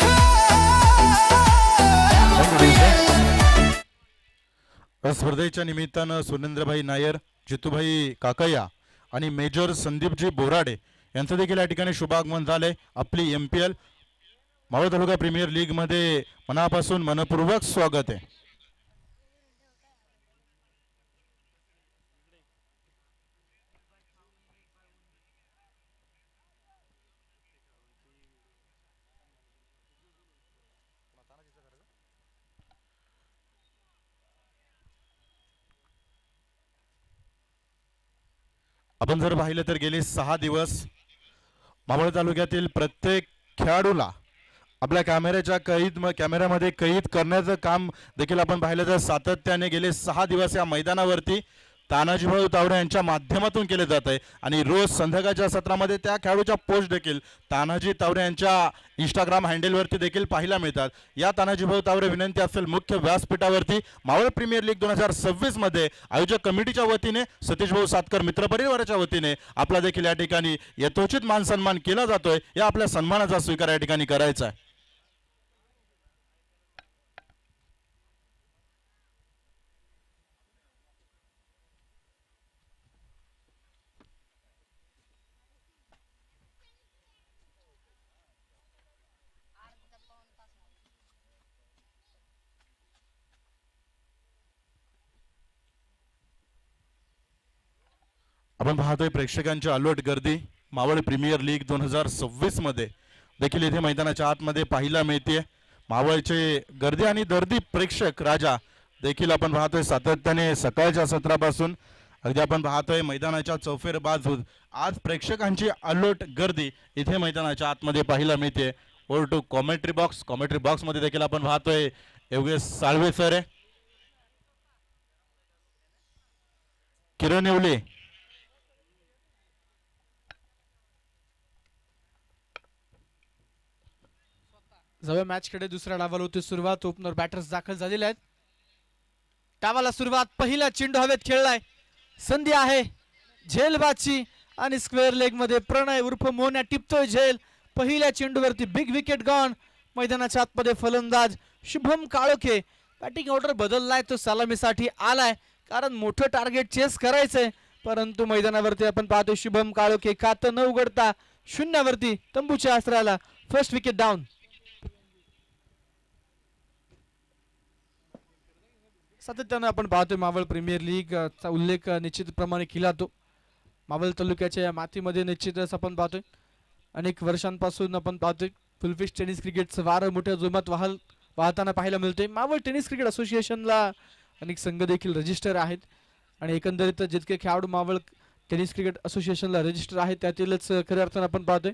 स्पर्धेच्या निमित्तानं सुरेंद्रभाई नायर, जितूभाई काकया आणि मेजर संदीपजी बोराडे यांचं देखील या ठिकाणी शुभागमन झाले. आपली MPL मावळ तालुका प्रीमियर लीग मध्ये मनापासून मनपूर्वक स्वागत आहे. आपण जर पाहिलं तर गेले 6 दिवस मावळ तालुक्यातील प्रत्येक खेळाडूला आपल्या कॅमेऱ्यामध्ये कैद करण्याचं काम देखील आपण पाहिलं तर सातत्याने गेले 6 दिवस या मैदानावरती तानाजीभाऊ तावरे यांच्या माध्यमातून केले जात आहे. आणि रोज संध्याकाळच्या सत्रामध्ये त्या खेळाडूच्या पोस्ट देखील तानाजी तावरे यांच्या इंस्टाग्राम हँडलवरती देखील पाहायला मिळतात. या तानाजीभाऊ तावरे विनंती असेल मुख्य व्यासपीठावरती मावळ प्रीमियर लीग 2026 मध्ये आयोजक कमिटीच्या वतीने सतीशभाऊ सातकर मित्र परिवाराच्या वतीने आपला देखील या ठिकाणी यथोचित मान सन्मान केला जातोय. या आपल्या सन्मानाचा स्वीकार या ठिकाणी करायचा आहे. आपण पाहतोय प्रेक्षकांची अलोट गर्दी मावळ प्रीमियर लीग 2026 मध्ये देखील इथे मैदानाच्या आतमध्ये पाहायला मिळते. मावळचे गर्दी आणि दर्दी प्रेक्षक राजा देखील आपण पाहतोय सातत्याने सकाळच्या सत्रापासून अगदी आपण पाहतोय मैदानाच्या चौफेर बाजू आज प्रेक्षकांची अलोट गर्दी इथे मैदानाच्या आतमध्ये पाहायला मिळते. ओर टू कॉमेंट्री बॉक्स मध्ये देखील आपण पाहतोय योगेश साळवे सर आहे, किरण येवले, जवळ मॅचकडे दुसऱ्या डावाला होती सुरुवात. ओपनर बॅटर्स दाखल झालेले आहेत. डावाला सुरुवात, पहिला चेंडू हवेत खेळलाय, संधी आहे झेलबाची आणि स्क्वेअर लेग मध्ये प्रणय उर्फ मोन्या टिपतोय झेल. पहिल्या चेंडूवरती बिग विकेट गॉन. मैदानाच्या आतमध्ये फलंदाज शुभम काळोखे. बॅटिंग ऑर्डर बदललाय, तो सलामीसाठी आलाय कारण मोठं टार्गेट चेस करायचंय. परंतु मैदानावरती आपण पाहतो शुभम काळोखे खातं न उघडता शून्यावरती तंबूच्या आसऱ्याला फर्स्ट विकेट डाऊन. सातत्यानं आपण पाहतोय मावळ प्रीमियर लीग चा उल्लेख निश्चितप्रमाणे केला जातो. मावळ तालुक्याच्या या मातीमध्ये निश्चितच आपण पाहतोय अनेक वर्षांपासून आपण पाहतोय फुलफिश टेनिस क्रिकेटचं वारं मोठ्या जोमात वाहताना पाहायला मिळतोय. मावळ टेनिस क्रिकेट असोसिएशनला अनेक संघ देखील रजिस्टर आहेत आणि एकंदरीत जितके खेळाडू मावळ टेनिस क्रिकेट असोसिएशनला रजिस्टर आहेत त्यातीलच खऱ्या अर्थानं आपण पाहतोय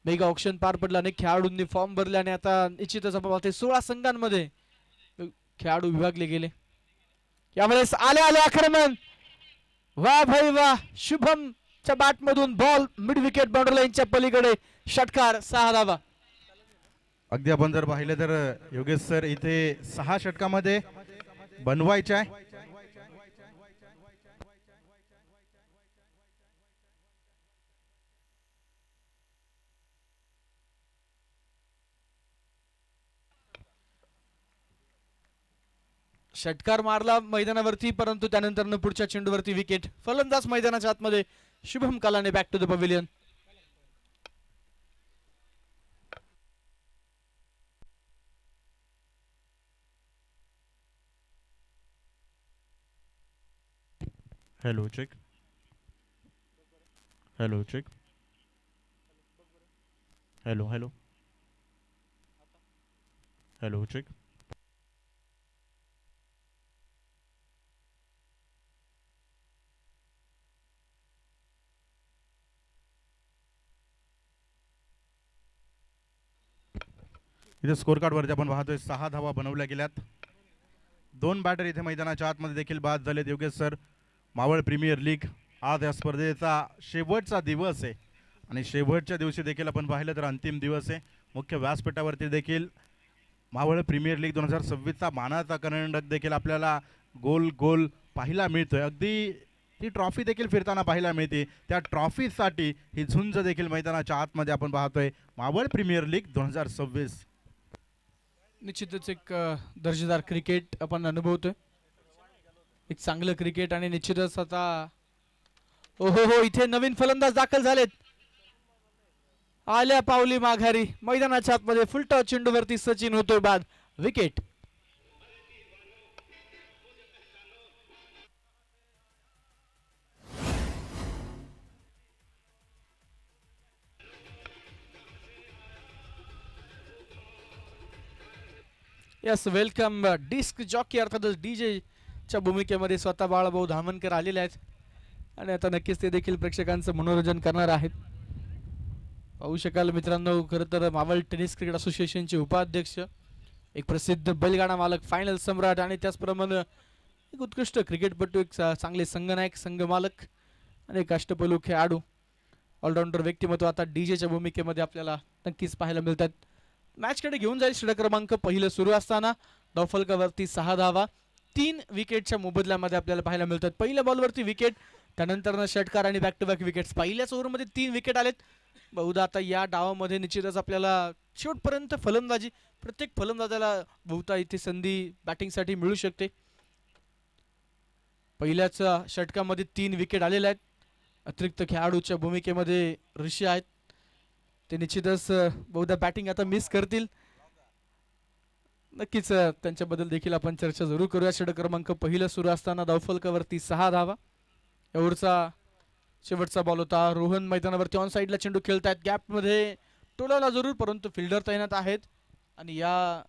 मेगा ऑक्शन पार पडलं. अनेक खेळाडूंनी फॉर्म भरले आणि आता निश्चितच आपण पाहतोय 16 संघांमध्ये खेळाडू विभागले गेले. यावेळेस आले आक्रमण, वा भाई वा, शुभमच्या बॅट मधून बॉल मिड विकेट बाउंड्री लाईनच्या पलीकडे, षटकार, 6 धावा. अगदी आपण जर पाहिलं तर योगेश सर इथे 6 षटकामध्ये बनवायचे आहे. षटकार मारला मैदानावरती, परंतु त्यानंतर पुढच्या चेंडूवरती विकेट. फलंदाज मैदानाच्या आतमध्ये Shubham Kalane back to the pavilion. Hello check. Hello check. Hello hello. Hello check. इथे स्कोर कार्ड वरती आपण पाहतोय 6 धावा बनवल्या गेल्यात. 2 बॅटर इथे मैदानाच्या आतमध्ये देखील बाद झालेत. Yogesh sir, Maval premier league आज या स्पर्धेचा शेवटचा दिवस आहे आणि शेवटच्या दिवशी देखील आपण पाहिलं तर अंतिम दिवस आहे. मुख्य व्यासपीठावरती देखील मावळ प्रीमियर लीग 2026चा मानाचा करंडक देखील आपल्याला गोल गोल पाहायला मिळतोय. अगदी ती ट्रॉफी देखील फिरताना पाहायला मिळते. त्या ट्रॉफीसाठी ही झुंज देखील मैदानाच्या आतमध्ये आपण पाहतोय. Maval premier league 2026. निश्चितच एक दर्जेदार क्रिकेट आपण अनुभवतोय. एक चांगलं क्रिकेट आणि निश्चितच आता हो इथे नवीन फलंदाज दाखल झालेत. आल्या पावली माघारी. मैदानाच्या आतमध्ये फुलटॉस चेंडूवरती सचिन होतोय बाद. Wicket. Yes, welcome. Disc jockey अर्थातच डीजे च्या भूमिकेमध्ये स्वतः बाळाभाऊ धामणकर आलेले आहेत आणि आता नक्कीच ते देखील प्रेक्षकांचं मनोरंजन करणार आहेत. पाहू शकाल मित्रांनो, खरं तर मावळ टेनिस क्रिकेट असोसिएशनचे उपाध्यक्ष, एक प्रसिद्ध बैलगाडा मालक, फायनल सम्राट आणि त्याचप्रमाणे एक उत्कृष्ट क्रिकेटपटू, एक चांगले संघनायक, संघमालक आणि एक अष्टपैलू खेळाडू, ऑलराऊंडर व्यक्तिमत्व आता डीजेच्या भूमिकेमध्ये आपल्याला नक्कीच पाहायला मिळतात. मॅचकडे घेऊन जाईल. षटक क्रमांक पहिलं सुरू असताना धावफलकावरती 6 धावा 3 विकेटच्या मोबदल्यामध्ये आपल्याला पाहायला मिळतात. पहिल्या बॉलवरती विकेट, त्यानंतर षटकार आणि बॅक टू बॅक विकेट्स. पहिल्याच ओव्हरमध्ये 3 विकेट आलेत. बहुधा आता या डावामध्ये निश्चितच आपल्याला शेवटपर्यंत फलंदाजी, प्रत्येक फलंदाजाला बहुधा इथे संधी बॅटिंगसाठी मिळू शकते. पहिल्याच षटकामध्ये 3 विकेट आलेल्या आहेत. अतिरिक्त खेळाडूच्या भूमिकेमध्ये ऋषी आहेत. ते निश्चितच बहुधा बॅटिंग आता मिस करतील. नक्कीच त्यांच्याबद्दल देखील आपण चर्चा जरूर करूया. षटक क्रमांक पहिलं सुरू असताना धावफलकावरती 6 धावा. ओव्हरचा शेवटचा बॉल होता. रोहन मैदानावरती ऑन साईडला चेंडू खेळतायत. गॅपमध्ये टोलाला जरूर, परंतु फिल्डर तैनात आहेत आणि या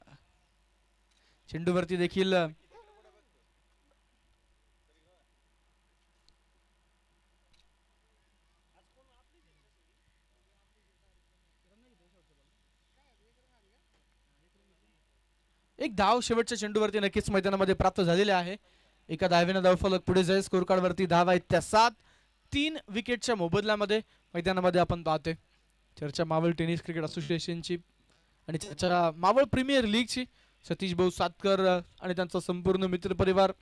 चेंडूवरती देखील एक धाव शेवटच्या चेंडूवरती नक्कीच मैदानामध्ये प्राप्त झालेले आहे. एका धावेनं धावफलक पुढे जाईल. स्कोर कार्ड वरती धावा आहेत त्या 7. 3 विकेटच्या मोबदल्यामध्ये मैदानामध्ये आपण पाहतोय. चर्चा मावळ टेनिस क्रिकेट असोसिएशनची आणि चर्चा मावळ प्रीमियर लीगची. सतीश भाऊ सातकर आणि त्यांचा संपूर्ण मित्रपरिवार,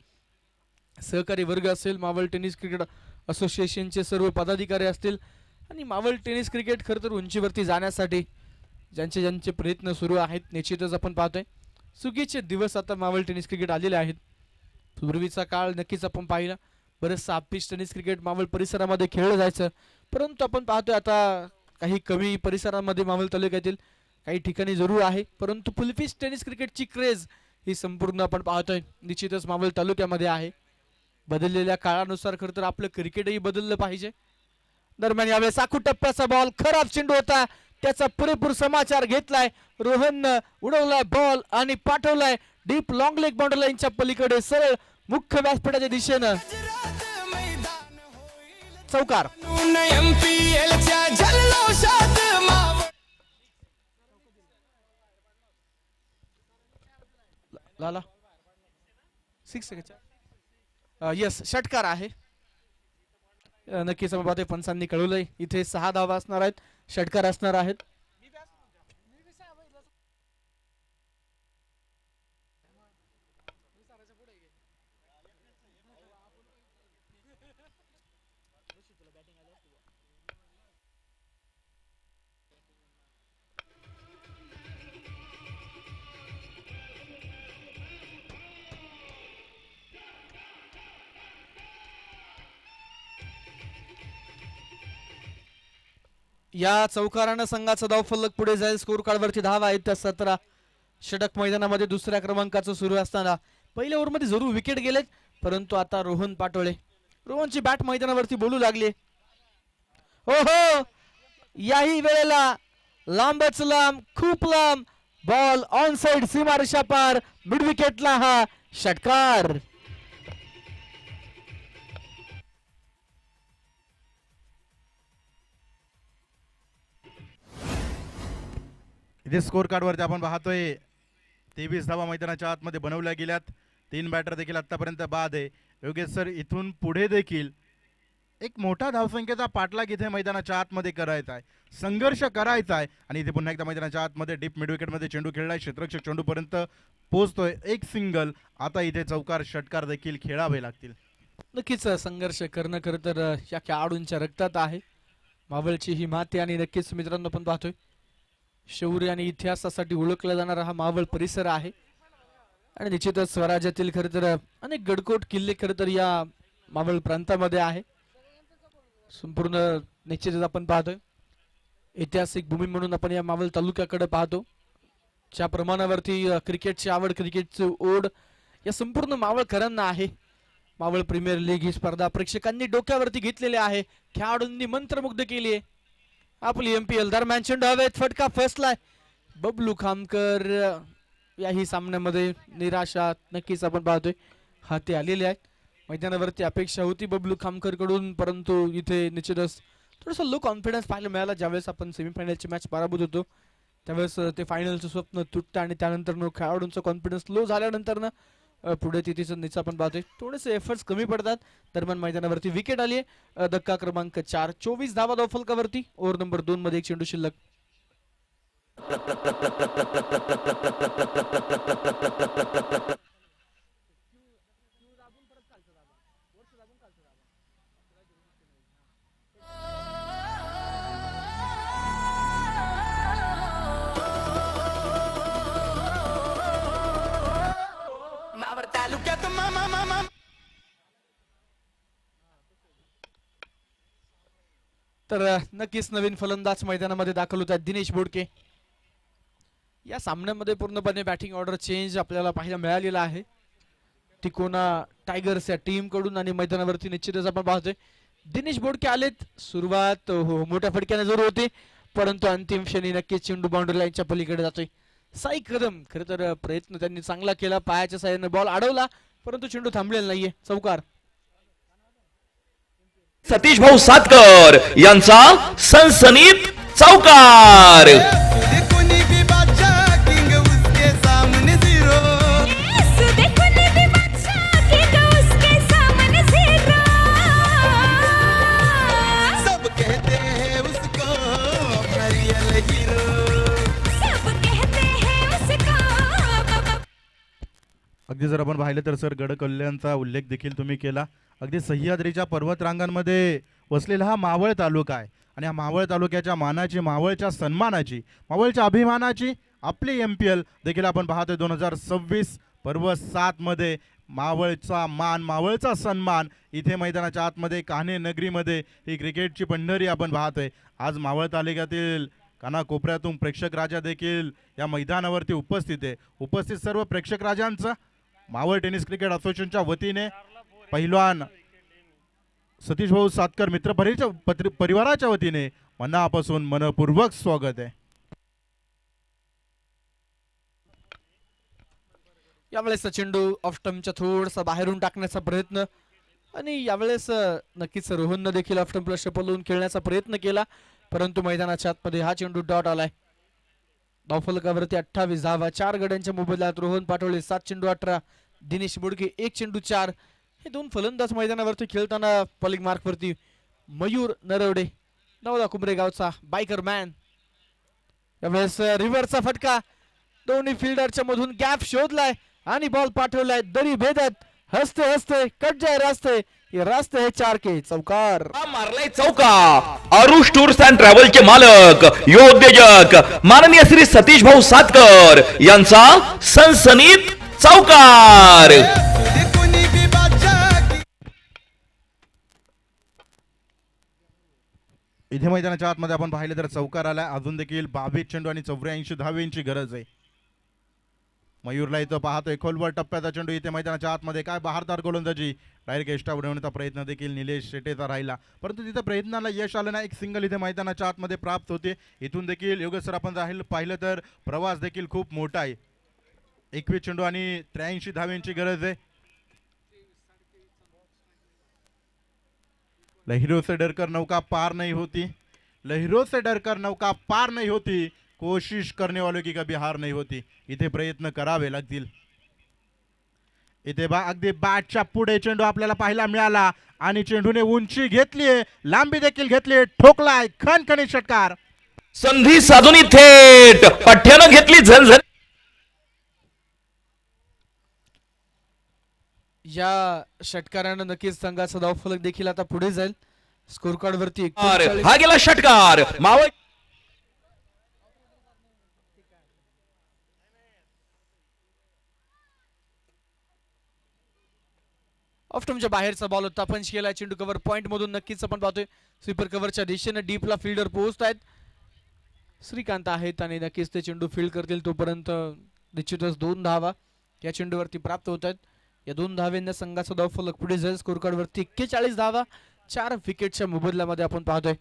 सहकारी वर्ग असेल, मावळ टेनिस क्रिकेट असोसिएशनचे सर्व पदाधिकारी असतील आणि मावळ टेनिस क्रिकेट खरं तर उंचीवरती जाण्यासाठी ज्यांचे ज्यांचे प्रयत्न सुरू आहेत, निश्चितच आपण पाहतोय सुगीचे दिवस आता मावळ टेनिस क्रिकेट आलेले आहेत. पूर्वीचा काळ नक्कीच आपण पाहिला. बरेचसं हाफपिच टेनिस क्रिकेट मावळ परिसरामध्ये खेळलं जायचं, परंतु आपण पाहतोय आता काही कमी परिसरामध्ये मावळ तालुक्यातील काही ठिकाणी जरूर आहे, परंतु फुलपिच टेनिस क्रिकेटची क्रेज ही संपूर्ण आपण पाहतोय निश्चितच मावळ तालुक्यामध्ये आहे. बदललेल्या काळानुसार खरं तर आपलं क्रिकेटही बदललं पाहिजे. दरम्यान यावेळेस आखू टप्प्याचा बॉल, खराब चेंडू होता, त्याचा पुरेपूर समाचार घेतलाय. रोहन उडवलाय बॉल आणि पाठवलाय डीप लॉंग लेग बाउंड्री लाईनच्या पलीकडे सरळ मुख्य व्यासपीठाच्या दिशेनं. चौकार. लाला 6 सेकंड. यस, षटकार आहे. नक्कीच आपण पाहतोय पंचांनी कळवलंय इथे 6 धावा असणार आहेत, षटकार असणार आहेत. या चौकारानं संघाचा धावफलक पुढे जाईल. स्कोर कार्डवरती धावा आहेत त्या 17. षटक मैदानामध्ये दुसऱ्या क्रमांकाचं सुरू असताना पहिल्या ओव्हरमध्ये जरूर विकेट गेलेत, परंतु आता रोहन पाटोळे, रोहनची बॅट मैदानावरती बोलू लागली. हो याही वेळेला लांबच लांब, खूप लांब बॉल ऑन साइड, सीमारेषा पार, मिड विकेटला हा षटकार. इथे स्कोर कार्डवरती आपण पाहतोय 23 धावा मैदानाच्या आतमध्ये बनवल्या गेल्यात. 3 बॅटर देखील आतापर्यंत बाद आहे. योगेश सर, इथून पुढे देखील एक मोठा धावसंख्येचा पाठलाग इथे मैदानाच्या आतमध्ये करायचा आहे, संघर्ष करायचा आहे. आणि इथे पुन्हा एकदा मैदानाच्या आतमध्ये डीप मिड विकेटमध्ये चेंडू खेळलाय, क्षेत्ररक्षक चेंडूपर्यंत पोहोचतोय. एक सिंगल. आता इथे चौकार षटकार देखील खेळावे लागतील. नक्कीच संघर्ष करणं खरं तर या खेळाडूंच्या रक्तात आहे. मावळची ही माती आणि नक्कीच मित्रांनो आपण पाहतोय शौर्य आणि इतिहासासाठी ओळखला जाणारा हा मावळ परिसर आहे. आणि निश्चितच स्वराज्यातील खरं तर अनेक गडकोट किल्ले खरं तर या मावळ प्रांतामध्ये आहे. संपूर्ण निश्चितच आपण पाहतोय ऐतिहासिक भूमी म्हणून आपण या मावळ तालुक्याकडे पाहतो. ज्या प्रमाणावरती क्रिकेटची आवड, क्रिकेटची ओढ या संपूर्ण मावळकरांना आहे. मावळ प्रीमियर लीग ही स्पर्धा प्रेक्षकांनी डोक्यावरती घेतलेली आहे, खेळाडूंनी मंत्रमुग्ध केली आहे. आपली MPL दरम्यान चेंडू हवेत, फटका फसलाय. बबलू खामकर याही सामन्यामध्ये निराशा नक्कीच आपण पाहतोय हाती आलेले आहेत. मैदानावरती अपेक्षा होती बबलू खामकर कडून, परंतु इथे निश्चितच थोडासा लो कॉन्फिडन्स पाहायला मिळाला. ज्यावेळेस आपण सेमीफायनलची मॅच पराभूत होतो त्यावेळेस ते फायनलचं स्वप्न तुटतं आणि त्यानंतर खेळाडूंचा कॉन्फिडन्स लो झाल्यानंतर पुढे तिथेच नीच आपण पाहतोय थोडेसे एफर्ट्स कमी पडतात. दरम्यान मैदानावरती विकेट आली आहे. धक्का क्रमांक 4. 24 धावा धावफलकावरती. ओव्हर नंबर 2 मध्ये एक चेंडू शिल्लक. तर नक्कीच नवीन फलंदाज मैदानामध्ये दाखल होतात दिनेश बोडके. या सामन्यामध्ये पूर्णपणे बॅटिंग ऑर्डर चेंज आपल्याला पाहायला मिळालेला आहे तिकोना टायगर्स या टीम कडून. आणि मैदानावरती निश्चितच आपण पाहतोय दिनेश बोडके आलेत. सुरुवात मोठ्या फटक्याने जरूर होते, परंतु अंतिम क्षणी नक्कीच चेंडू बाउंड्री लाईनच्या पलीकडे जातोय. साई कदम खरं तर प्रयत्न त्यांनी चांगला केला, पायाच्या साहाय्याने बॉल अडवला, परंतु चेंडू थांबलेला नाहीये. चौकार. सतीश भाऊ सातकर यांचा सनसनीत चौकार. कोणी भी बादशाह किंग उसके सामने जीरो. सब कहते हैं उसको अपना रियल हीरो. अगदी जर आपण पाहिलं तर सर गड कल्याणचा उल्लेख देखील तुम्ही केला. अगदी सह्याद्रीच्या पर्वतरांगांमध्ये वसलेला हा मावळ तालुका आहे आणि हा मावळ तालुक्याच्या मानाची, मावळच्या सन्मानाची, मावळच्या अभिमानाची आपली MPL देखील आपण पाहतोय. 2026 पर्व 7 मध्ये मावळचा मान, मावळचा सन्मान इथे मैदानाच्या आतमध्ये कान्हे नगरीमध्ये ही क्रिकेटची पंढरी आपण पाहतोय. आज मावळ तालुक्यातील कानाकोपऱ्यातून प्रेक्षक राजा देखील या मैदानावरती उपस्थित आहे. उपस्थित सर्व प्रेक्षक राजांचं मावळ टेनिस क्रिकेट असोसिएशनच्या वतीने पहिलवान सतीश भाऊ सातकर मित्र परिवाराच्या वतीने मनापासून मनपूर्वक स्वागत आहे. यावेळेस चेंडू ऑफ स्टंपच्या थोडासा बाहेरून टाकण्याचा प्रयत्न आणि यावेळेस नक्कीच रोहननं देखील ऑफ स्टंपला शपलवून खेळण्याचा प्रयत्न केला, परंतु मैदानाच्या आतमध्ये हा चेंडू डॉट आलाय. धावफलकावरती 28 धावा. 4 गड्यांच्या मोबदल्यात रोहन पाटोळे 7 चेंडू 18, दिनेश बोडके 1 चेंडू 4. हे 2 फलंदाज मैदानावरती खेळताना पॉलिंग मार्कवरती मयूर नरवडे, नवदा कुंभरे गावचा बायकर मॅन. यावेळेस रिव्हर्सचा फटका, दोन्ही फिल्डरच्या मधून गॅप शोधलाय आणि बॉल पाठवलाय दरी भेदत. हसते हसते कट जाय रास्ते, ये रास्ते है 4 के. चौकार. मारलाय चौका. अरुष टूर्स अँड ट्रॅव्हलचे मालक, योद्योजक माननीय श्री सतीश भाऊ सातकर यांचा सनसनीत चौकार. कोणी भी बादशाह इथे मैदानाच्या आतमध्ये आपण पाहिलं तर चौकार आला. अजून देखील 22 चेंडू आणि 84 धावेंची गरज आहे. मयूरला इथं पाहतोय खोलवर टप्प्याचा चेंडू. इथे मैदानाच्या आतमध्ये काय बहारदार गोलंदाजी. डायरेक्ट एक्स्ट्रा उडवण्याचा प्रयत्न देखील निलेश शेटेचा राहिला, परंतु तिथं प्रयत्नाला यश आलं नाही. एक सिंगल इथे मैदानाच्या आतमध्ये प्राप्त होते. इथून देखील योगेश सर आपण पाहिलं तर प्रवास देखील खूप मोठा आहे. 21 चेंडू आणि 83 धावेंची गरज आहे. लहरों से डरकर नौका पार नहीं होती, लहरों से डरकर नौका पार नहीं होती, कोशिश करने वालों की कभी हार नहीं होती. इथे प्रयत्न करावे लागतील. इथे अगदी बॅटच्या पुढे चेंडू आपल्याला पाहायला मिळाला आणि चेंडूने उंची घेतलीये, लांबी देखील घेतली, ठोकलाय खणखणीत षटकार. संधी साधून थेट पठ्यानं घेतली झणझण. या षटकारानं नक्कीच संघाचा धावफलक देखील आता पुढे जाईल. स्कोर कार्ड वरती हा गेला षटकार. मावळ ऑफ्टमच्या बाहेरचा बॉल होता, पंच केला. चेंडू कव्हर पॉइंट मधून नक्कीच आपण पाहतोय स्वीपर कव्हरच्या दिशेने डीपला फिल्डर पोहोचतायत. श्रीकांत आहेत आणि नक्कीच ते चेंडू फील्ड करतील. तोपर्यंत निश्चितच 2 धावा या चेंडूवरती प्राप्त होत आहेत. या 2 धावेंना संघाचा धावफलक पुढे जाईल. स्कोर कार्ड वरती 41 धावा 4 विकेटच्या मोबदल्यामध्ये आपण पाहतोय.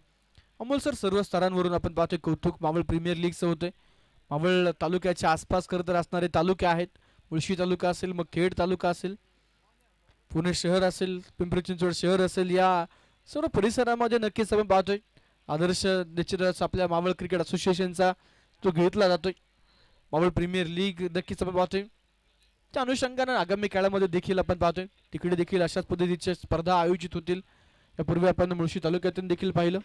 अमोल सर, सर्व स्तरांवरून आपण पाहतोय कौतुक मावळ प्रीमियर लीगचं होतंय. मावळ तालुक्याच्या आसपास करत असणारे तालुके आहेत. मुळशी तालुका असेल, मग खेड तालुका असेल, पुणे शहर असेल, पिंपरी चिंचवड शहर असेल, या सर्व परिसरामध्ये नक्कीच आपण पाहतोय आदर्श निश्चितच आपल्या मावळ क्रिकेट असोसिएशनचा तो घेतला जातोय. मावळ प्रीमियर लीग नक्कीच आपण पाहतोय. त्या अनुषंगाने आगामी काळामध्ये देखील आपण पाहतोय तिकडे देखील अशाच पद्धतीच्या स्पर्धा आयोजित होतील. यापूर्वी आपण मुळशी तालुक्यातून देखील पाहिलं.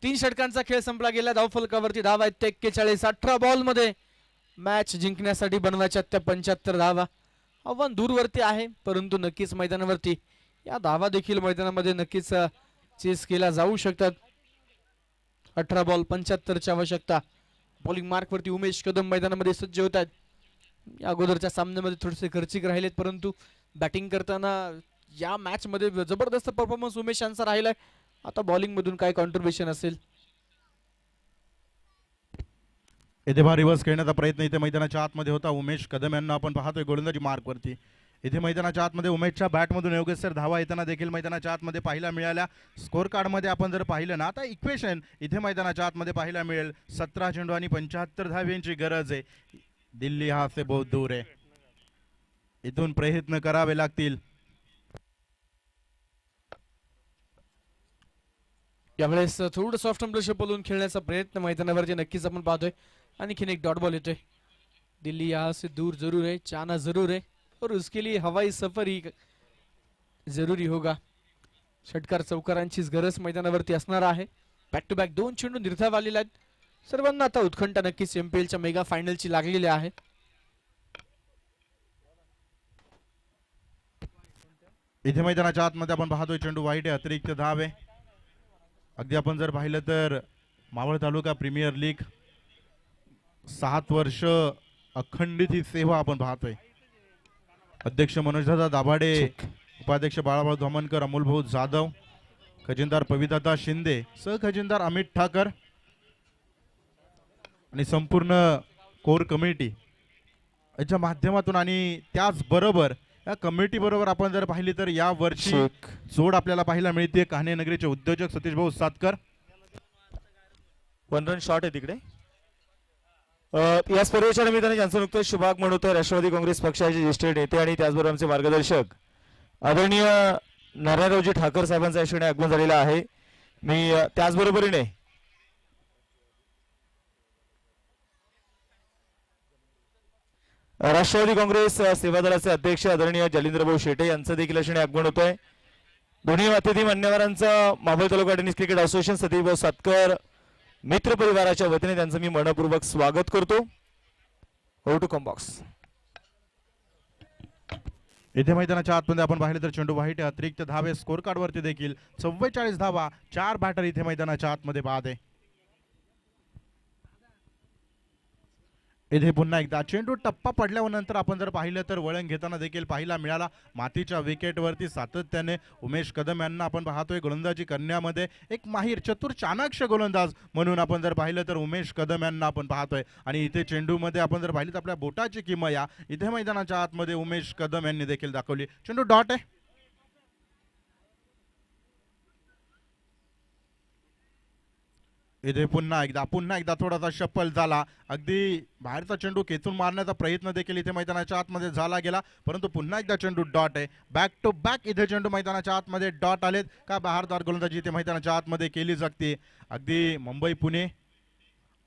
तीन षटकांचा खेळ संपला गेला. धावफलकावरती धावा आहेत 41. 18 बॉल मध्ये मॅच जिंकण्यासाठी बनवायच्या त्या 75 धावा. आव्हान दूरवरती आहे, परंतु नक्कीच मैदानावरती या धावा देखील मैदानामध्ये नक्कीच चेस केल्या जाऊ शकतात. 18 बॉल 75ची आवश्यकता. बॉलिंग मार्क वरती उमेश कदम मैदानामध्ये सज्ज होत आहेत. या अगोदरच्या सामन्यामध्ये थोडेसे खर्चिक राहिलेत, परंतु बॅटिंग करताना या मॅच मध्ये जबरदस्त परफॉर्मन्स उमेश यांचा राहिलाय. आता बॉलिंग मधून काय कॉन्ट्रीब्युशन असेल. इथे रिव्हर्स खेळण्याचा प्रयत्न इथे मैदानाच्या आतमध्ये होता. उमेश कदम यांना आपण पाहतोय गोलंदाजी मार्क वरती. इथे मैदानाच्या आतमध्ये उमेशच्या बॅटमधून योगेश सर धावा येताना देखील मैदानाच्या आतमध्ये पाहायला मिळाल्या. स्कोर कार्ड मध्ये आपण जर पाहिलं ना, आता इक्वेशन इथे मैदानाच्या आतमध्ये पाहायला मिळेल. 17 चेंडू आणि 75 धाव्यांची गरज आहे. दिल्ली हा से बहुत दूर आहे. इथून प्रयत्न करावे लागतील. यावेळेस थोडं सॉफ्ट अंडरशे बोलून खेळण्याचा प्रयत्न मैदानावरती नक्कीच आपण पाहतोय. आणखीन एक डॉट बॉल येतोय. दिल्ली यहाँ से दूर जरूर है, जाना जरूर है और उसके लिए हवाई सफर ही जरूरी होगा. षटकार चौकारांचीच गरज मैदानावरती असणार आहे. बॅक टू बॅक 2 चेंडू निर्धाव आलेले आहेत. सर्वांना आता उत्कंठा नक्कीच एमपीएलच्या मेगा फायनलची लागलेली आहे. इथे मैदानाच्या आतमध्ये आपण पाहतोय चेंडू वाईट आहे, अतिरिक्त धाव आहे. अगदी आपण जर पाहिलं तर मावळ तालुका प्रीमियर लीग 7 वर्ष अखंडित ही सेवा आपण पाहतोय. अध्यक्ष मनोजदादा दाभाडे, उपाध्यक्ष बाळाभाऊ धोमनकर, अमोलभाऊ जाधव, खजिनदार पवित्रता शिंदे, सहखजिनदार अमित ठाकर आणि संपूर्ण कोर कमिटी याच्या माध्यमातून आणि त्याचबरोबर या कमिटी बरोबर आपण जर पाहिली तर या वर्षी जोड आपल्याला पाहायला मिळते. कहाणे नगरीचे उद्योजक सतीश भाऊ सातकर. 1 रन शॉट आहे तिकडे. या स्पर्धेच्या निमित्ताने ज्यांचं नुकतं शुभागमन होतं राष्ट्रवादी काँग्रेस पक्षाचे ज्येष्ठ नेते आणि त्याचबरोबर आमचे मार्गदर्शक आदरणीय नारायणरावजी ठाकर साहेबांचा यशस्वी आगमन झालेला आहे. मी त्याचबरोबरीने राष्ट्रवादी काँग्रेस सेवा दलाचे अध्यक्ष आदरणीय जालिंद्रभाऊ शेटे यांचं देखील यशस्वी आगमन होतंय. दोन्ही अतिथी मान्यवरांचं Maval taluka tennis cricket association सतीशभाऊ सातकर मित्र परिवाराच्या वतीने त्यांचं मी मनपूर्वक स्वागत करतो. Over to combox. इथे मैदानाच्या आतमध्ये आपण पाहिलं तर चेंडू वाईट आहे. अतिरिक्त धावे स्कोर कार्ड वरती देखील 44 धावा, 4 बॅटर इथे मैदानाच्या आतमध्ये बाद आहे. इथे पुन्हा एकदा चेंडू टप्पा पडल्यानंतर आपण जर पाहिलं तर वळण घेताना देखील पाहायला मिळाला. मातीच्या विकेटवरती सातत्याने उमेश कदम यांना आपण पाहतोय गोलंदाजी करण्यामध्ये एक माहीर चतुर चाणाक्ष गोलंदाज म्हणून आपण जर पाहिलं तर उमेश कदम यांना आपण पाहतोय. आणि इथे चेंडूमध्ये आपण जर पाहिलं तर आपल्या बोटाची किमया इथे मैदानाच्या आतमध्ये उमेश कदम यांनी देखील दाखवली. चेंडू डॉट आहे. इथे पुन्हा एकदा थोडासा शप्पल झाला. अगदी बाहेरचा चेंडू खेचून मारण्याचा प्रयत्न देखील इथे मैदानाच्या आतमध्ये झाला गेला, परंतु पुन्हा एकदा चेंडू डॉट आहे. बॅक टू बॅक इथे चेंडू मैदानाच्या आतमध्ये डॉट आलेत. का बहारदार गोलंदाजी इथे मैदानाच्या आतमध्ये केली जाते. अगदी मुंबई पुणे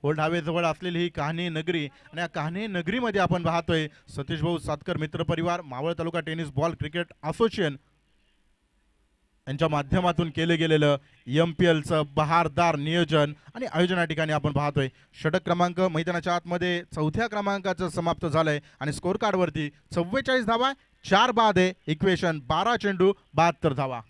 ओल्ड हायवेजवळ असलेली ही कहाणी नगरी आणि या कहाणी नगरीमध्ये आपण पाहतोय सतीश भाऊ सातकर मित्र परिवार, Maval taluka tennis ball cricket association यांच्या माध्यमातून केले गेलेलं MPLचं बहारदार नियोजन आणि आयोजन या ठिकाणी आपण पाहतोय. षटक क्रमांक मैदानाच्या आतमध्ये 4थ्या क्रमांकाचं समाप्त झालंय आणि स्कोर कार्डवरती 44 धावा, 4 बाद आहे. इक्वेशन 12 चेंडू 72 धावा.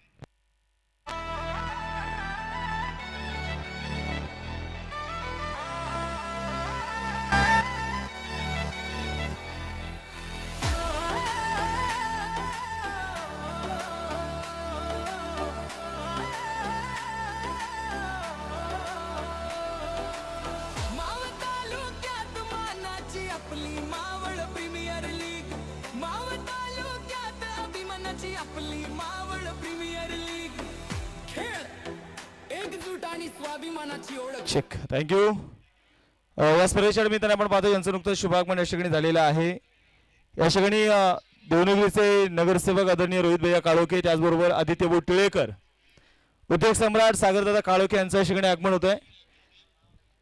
मावळ तालुक्यात मानाची आपली मावळ प्रीमियर लीग. मावळ तालुक्यात अभिमानाची आपली मावळ प्रीमियर लीग. खेळ एकजूट आणि स्वाभिमानाची ओळख. चेक. थँक्यू. या स्पर्धेच्या निमित्ताने आपण पाहतो यांचं नुकतं शुभागमन या ठिकाणी झालेलं आहे. या ठिकाणी देवनगरीचे नगरसेवक आदरणीय रोहित भैया काळोखे, त्याचबरोबर आदित्य भाऊ टिळेकर, उद्योग सम्राट सागरदादा काळोखे यांचं या ठिकाणी आगमन होत आहे.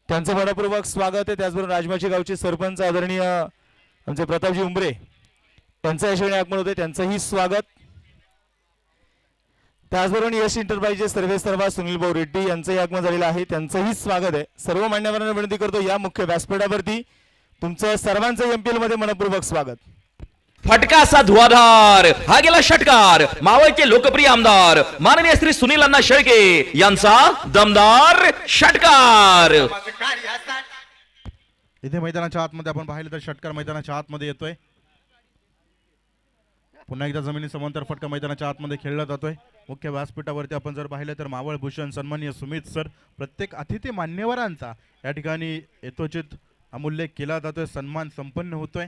त्यांचं मनपूर्वक स्वागत आहे. त्याचबरोबर राजमाची गावचे सरपंच आदरणीय आमचे प्रतापजी उंबरे यांचं या ठिकाणी आगमन होते, त्यांचंही स्वागत. त्याचबरोबर यश एंटरप्राइजेस सर्वेसर्वा सुनील भाऊ रेड्डी यांचंही आगमन झालेलं आहे, त्यांचंही स्वागत आहे. सर्व मान्यवरांना विनंती करतो या मुख्य व्यासपीठावरती तुमचं सर्वांचं MPL मध्ये मनपूर्वक स्वागत. फटका असा धुवाधार हा गेला षटकार. मावळचे लोकप्रिय आमदार माननीय श्री सुनील अण्णा शेळके यांचा दमदार षटकार. इथे मैदानाच्या आतमध्ये आपण पाहिलं तर षटकार मैदानाच्या आतमध्ये येतोय. पुन्हा एकदा जमिनी समांतर फटका मैदानाच्या आतमध्ये खेळला जातोय. मुख्य व्यासपीठावरती आपण जर पाहिलं तर मावळ भूषण सन्माननीय सुमित सर, प्रत्येक अतिथी मान्यवरांचा या ठिकाणी यथोचित अमूल्य केला जातोय, सन्मान संपन्न होतोय.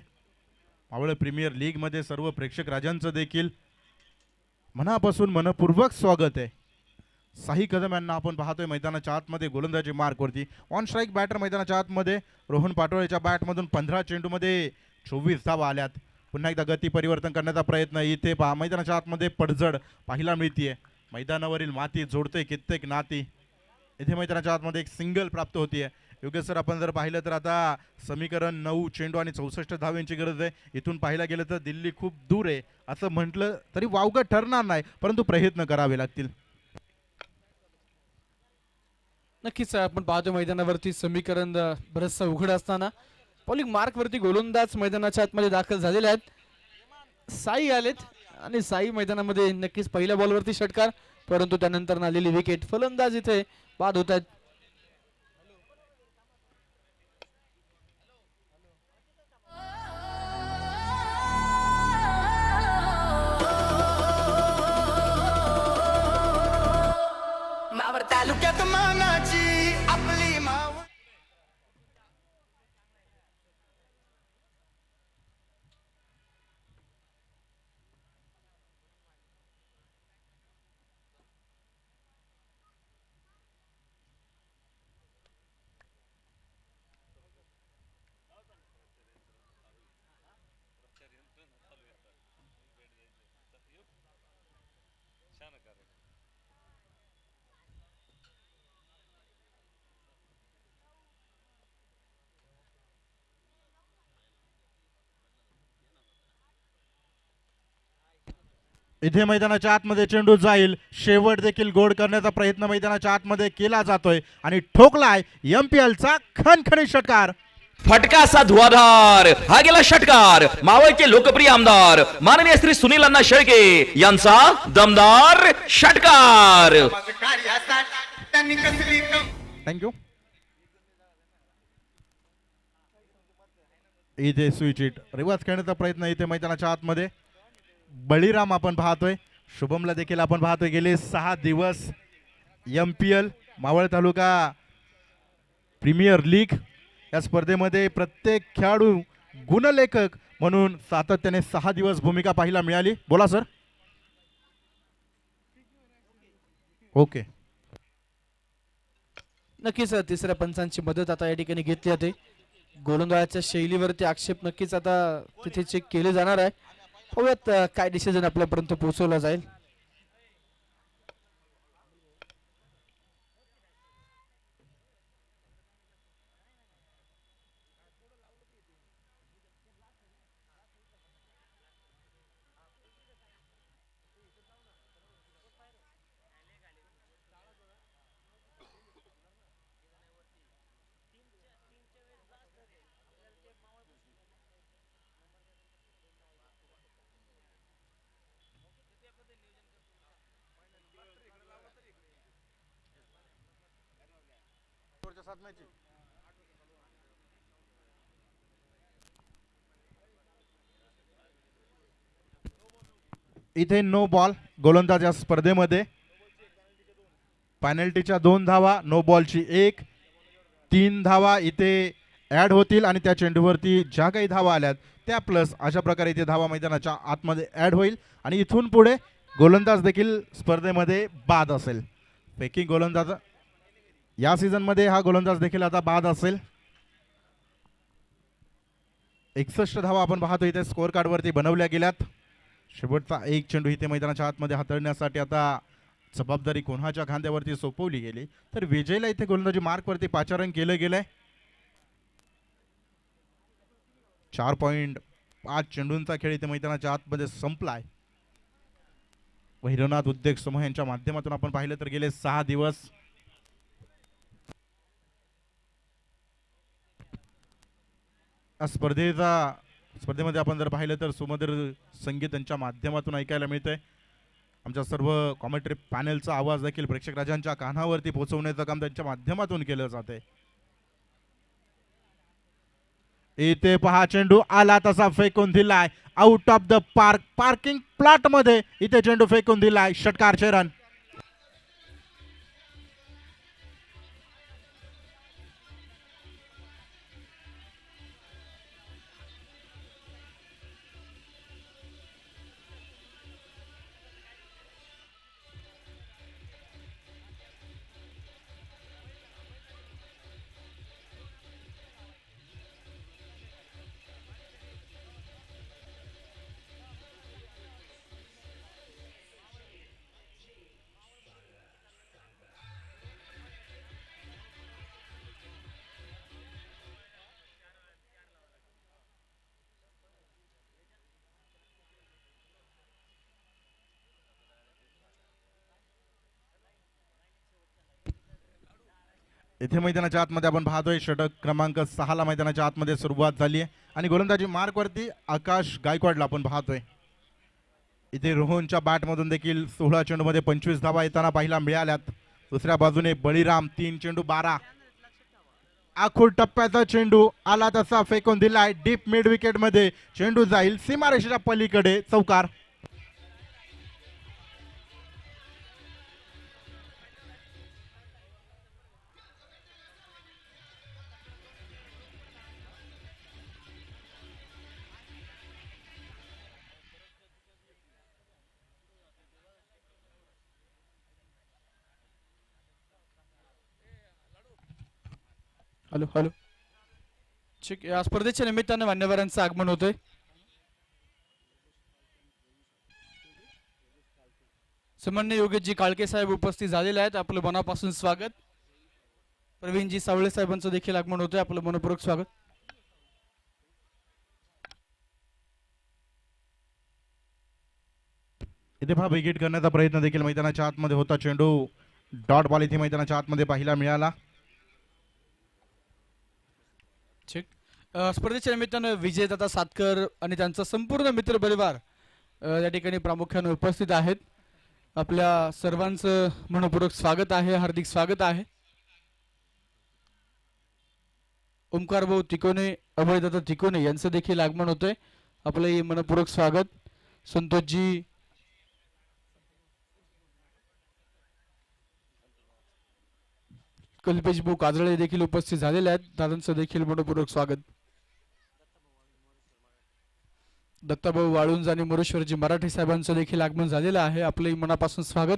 मावळ प्रीमियर लीग मध्ये सर्व प्रेक्षक राजांचं देखील मनापासून मनपूर्वक स्वागत आहे. साई कदम यांना आपण पाहतोय मैदानाच्या आतमध्ये गोलंदाजी मार्कवरती. ऑन स्ट्राईक बॅटर मैदानाच्या आतमध्ये रोहन पाटोळेच्या बॅटमधून 15 चेंडूमध्ये 24 धावा आल्यात. पुन्हा एकदा गती परिवर्तन करण्याचा प्रयत्न इथे पहा. मैदानाच्या आतमध्ये पडझड पाहायला मिळतीये. मैदानावरील माती जोडते कित्येक नाती. इथे मैदानाच्या आतमध्ये एक सिंगल प्राप्त होतीये. योगेश सर, आपण जर पाहिलं तर आता समीकरण 9 चेंडू आणि 64 धावांची गरज आहे. इथून पाहायला गेलं तर दिल्ली खूप दूर आहे असं म्हटलं तरी वावगं ठरणार नाही, परंतु प्रयत्न करावे लागतील. नक्कीच आपण पाहतो मैदानावरती समीकरण बरचसा उघड असताना बॉलिंग मार्कवरती गोलंदाज मैदानाच्या आतमध्ये दाखल झालेले आहेत. साई आलेत आणि साई मैदानामध्ये नक्कीच पहिल्या बॉलवरती षटकार, परंतु त्यानंतर आलेली विकेट. फलंदाज इथे बाद होत आहेत. मावळ तालुक्यात मानाची आपली मावळ. इथे मैदानाच्या आतमध्ये चेंडू जाईल. शेवट देखील गोड करण्याचा प्रयत्न मैदानाच्या आतमध्ये केला जातोय आणि ठोकलाय MPLचा खणखणीत षटकार. फटका असा धुवाधार हा गेला षटकार. मावळचे लोकप्रिय आमदार माननीय श्री सुनील अण्णा शेळके यांचा दमदार षटकार. माझं कार्यासाठी त्यांनी कसली थँक्यू. इथे स्विच इट रिवर्स खेळण्याचा प्रयत्न इथे मैदानाच्या आतमध्ये. बळीराम आपण पाहतोय, शुभमला देखील आपण पाहतोय. गेले 6 दिवस MPL मावळ तालुका प्रीमियर लीग या स्पर्धेमध्ये प्रत्येक खेळाडू गुणलेखक म्हणून सातत्याने 6 दिवस भूमिका पाहायला मिळाली. बोला सर. ओके. नक्कीच तिसऱ्या पंचांची मदत आता या ठिकाणी घेतली जाते. गोलंदाजाच्या शैलीवरती आक्षेप नक्कीच आता तिथे चेक केले जाणार आहे. पाहूयात काय डिसिजन आपल्यापर्यंत पोहोचवला जाईल. इथे नो बॉल गोलंदाज या स्पर्धेमध्ये. पेनल्टीच्या 2 धावा, नो बॉलची 1, 3 धावा इथे ऍड होतील आणि त्या चेंडूवरती ज्या काही धावा आल्यात त्या प्लस अशा प्रकारे इथे धावा मैदानाच्या आतमध्ये ऍड होईल आणि इथून पुढे गोलंदाज देखील स्पर्धेमध्ये बाद असेल. फेकिंग गोलंदाज या सीझन मध्ये हा गोलंदाज देखील आता बाद असेल. 61 धावा आपण पाहतो इथे स्कोअर कार्ड वरती बनवल्या गेल्यात. शेवटचा एक चेंडू इथे मैदानाच्या आतमध्ये हाताळण्यासाठी आता जबाबदारी कोणाच्या खांद्यावरती सोपवली गेली तर विजयला इथे गोलंदाजी मार्क वरती पाचारण केलं गेलंय. 4.5 चेंडूंचा खेळ इथे मैदानाच्या आतमध्ये संपलाय. भैरवनाथ उद्योग समूह यांच्या माध्यमातून आपण पाहिलं तर गेले 6 दिवस स्पर्धेमध्ये आपण जर पाहिलं तर सुमधुर संगीत यांच्या माध्यमातून ऐकायला मिळतंय. आमच्या सर्व कॉमेंट्री पॅनलचा आवाज देखील प्रेक्षक राजांच्या कानावरती पोहोचवण्याचं काम त्यांच्या माध्यमातून केलं जाते. इथे पहा चेंडू आला तसा फेकून दिलाय out of the parking plot मध्ये इथे चेंडू फेकून दिलाय. षटकारचे रन. इथे मैदानाच्या आतमध्ये आपण पाहतोय षटक क्रमांक 6 ला मैदानाच्या आतमध्ये सुरुवात झाली आहे आणि गोलंदाजी मार्क वरती आकाश गायकवाडला आपण पाहतोय. इथे रोहनच्या बॅट मधून देखील 16 चेंडू मध्ये 25 धावा येताना पाहायला मिळाल्यात. दुसऱ्या बाजूने बळीराम 3 चेंडू 12. आखूड टप्प्याचा चेंडू आला तसा फेकून दिलाय. डीप मिड विकेट मध्ये चेंडू जाईल सीमारेषेच्या पलीकडे. चौकार. हॅलो हॅलो ठीक. या स्पर्धेच्या निमित्तानं मान्यवरांचं आगमन होतंय. सन्माननीय योगेशजी काळके साहेब उपस्थित झालेले आहेत. आपलं मनापासून स्वागत. प्रवीणजी सावळे साहेबांचं देखील आगमन होतंय. आपलं मनपूर्वक स्वागत. इथे पहा विकेट करण्याचा प्रयत्न देखील मैदानाच्या आतमध्ये होता. चेंडू डॉट बॉल इथे मैदानाच्या आतमध्ये पाहायला मिळाला. ठीक. स्पर्धेच्या निमित्तानं विजयदादा सातकर आणि त्यांचा संपूर्ण मित्रपरिवार या ठिकाणी प्रामुख्याने उपस्थित आहेत. आपल्या सर्वांचं मनपूर्वक स्वागत आहे, हार्दिक स्वागत आहे. ओमकार भाऊ तिकोने, अभयदादा तिकोने यांचं देखील आगमन होतंय. आपलंही मनपूर्वक स्वागत. संतोषजी कल्पेश भाऊ काजळे देखील उपस्थित झालेले आहेत. दादांचं देखील मनपूर्वक स्वागत. दत्ताभाऊ वाळुंज आणि मोरेश्वरजी मराठे साहेबांचं देखील आगमन झालेलं आहे. आपलंही मनापासून स्वागत.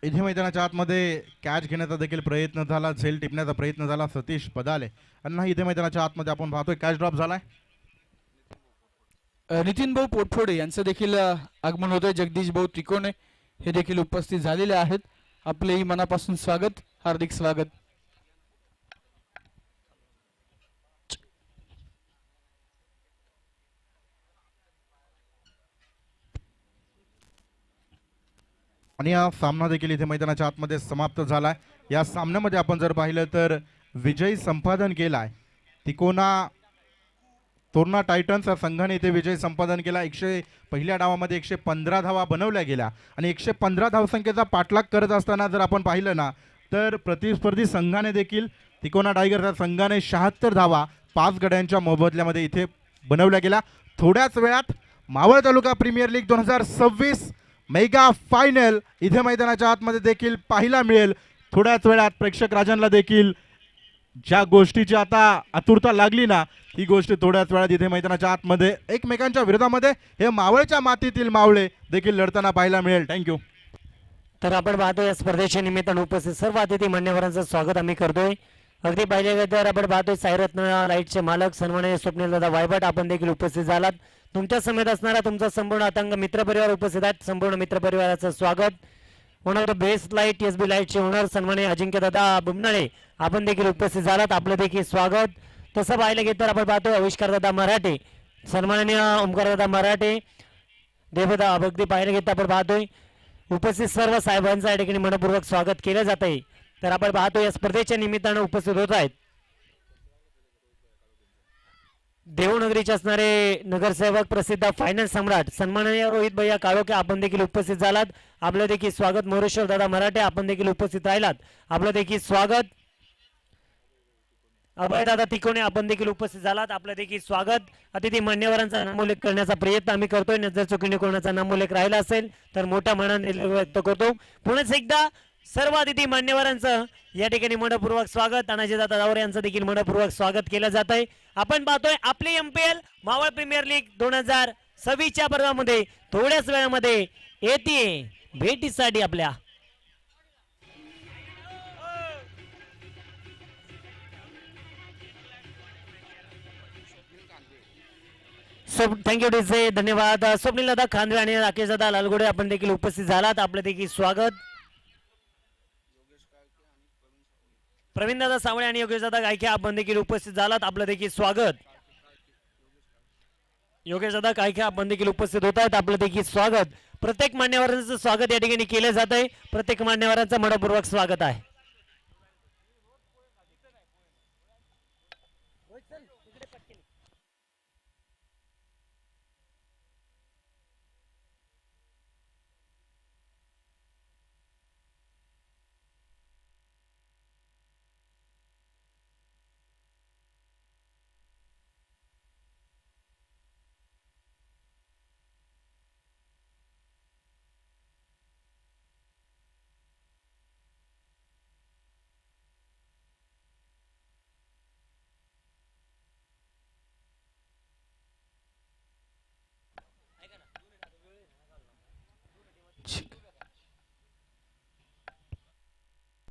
इथे मैदानाच्या आतमध्ये कॅच घेण्याचा देखील प्रयत्न झाला, झेल टिपण्याचा प्रयत्न झाला. सतीश पदाले यांना इथे मैदानाच्या आतमध्ये आपण पाहतोय कॅच ड्रॉप झालाय. नितीन भाऊ पोटफोडे यांचं देखील आगमन होतंय. जगदीश भाऊ त्रिकोणे हे देखील उपस्थित झालेले आहेत. आपलेही मनापासून स्वागत, हार्दिक स्वागत. आणि हा सामना देखील इथे मैदानाच्या आतमध्ये समाप्त झालाय. या सामन्यामध्ये आपण जर पाहिलं तर विजय संपादन केलाय तिकोना तोरणा टायटन्स या संघाने इथे विजय संपादन केला. पहिल्या डावामध्ये 115 धावा बनवल्या गेल्या आणि 115 धावसंख्येचा पाठलाग करत असताना जर आपण पाहिलं ना तर प्रतिस्पर्धी संघाने देखील तिकोना टायगर्स या संघाने 76 धावा 5 गड्यांच्या मोबदल्यामध्ये इथे बनवल्या गेल्या. थोड्याच वेळात मावळ तालुका प्रीमियर लीग 2026 मेगा फायनल इथे मैदानाच्या आतमध्ये देखील पाहायला मिळेल. थोड्याच वेळात प्रेक्षक राजांना देखील ज्या गोष्टीची आता आतुरता लागली ना ही गोष्ट थोड्याच वेळात इथे मैदानाच्या आतमध्ये एकमेकांच्या विरोधामध्ये हे मावळच्या मातीतील मावळे देखील लढताना पाहायला मिळेल. थँक्यू. तर आपण पाहतो या स्पर्धेच्या निमित्तानं उपस्थित सर्व अतिथी मान्यवरांचं स्वागत आम्ही करतोय. अगदी पहिले गेले तर आपण पाहतोय साईरत्न लाईटचे मालक सन्माननीय स्वप्नील दादा वायभट आपण देखील उपस्थित झालात. तुमच्या समेत असणारा तुमचा संपूर्ण आतंक मित्रपरिवार उपस्थित आहेत. संपूर्ण मित्रपरिवाराचं स्वागत. One of the best light SB लाईटचे ओनर सन्माननीय अजिंक्य दादा बुमनाळे आपण देखील उपस्थित झालात. आपलं देखील स्वागत. तसं पाहिलं गेलं तर आपण पाहतोय आविष्कार दादा मराठे सन्माननीय ओमकार दादा मराठे देवदा अगदी पाहिलं गेलं तर आपण पाहतोय उपस्थित सर्व साहेबांचं या ठिकाणी मनपूर्वक स्वागत केलं जात आहे. तर आपण पाहतो या स्पर्धेच्या निमित्तानं उपस्थित होत आहेत देवनगरीचे असणारे नगरसेवक प्रसिद्ध फायनान्स सम्राट सन्माननीय रोहित भैया काळोखे आपण देखील उपस्थित झालात. आपलं देखील स्वागत. मोरेश्वर दादा मराठे आपण देखील उपस्थित राहिलात. आपलं देखील स्वागत. अभय दादा तिकोणे आपण देखील उपस्थित झालात. आपलं देखील स्वागत. अतिथी मान्यवरांचा नामोल्लेख करण्याचा प्रयत्न आम्ही करतोय. जर चुकीने कोणाचा नामोल्लेख राहिला असेल तर मोठ्या मनाने व्यक्त करतो. पुन्हा एकदा सर्व अतिथी मान्यवरांचं या ठिकाणी मनपूर्वक स्वागत. तानाजी दादा दावरे यांचं देखील मनपूर्वक स्वागत केलं जात आहे. आपण पाहतोय आपली एमपीएल मावळ प्रीमियर लीग 2026च्या पर्वामध्ये थोड्याच वेळामध्ये येते भेटीसाठी आपल्या. थँक्यू डीजे, धन्यवाद. स्वप्नील दादा खांदवे आणि राकेश दादा लालगोडे आपण देखील उपस्थित झालात. आपलं देखील स्वागत. प्रवीण दादा सावळे आणि योगेश दादा गायके आपण देखील उपस्थित झालात. आपलं देखील स्वागत. योगेश दादा गायके आपण देखील उपस्थित होत आहेत. आपलं देखील स्वागत. प्रत्येक मान्यवरांचं स्वागत या ठिकाणी केलं जात आहे. प्रत्येक मान्यवरांचं मनपूर्वक स्वागत आहे.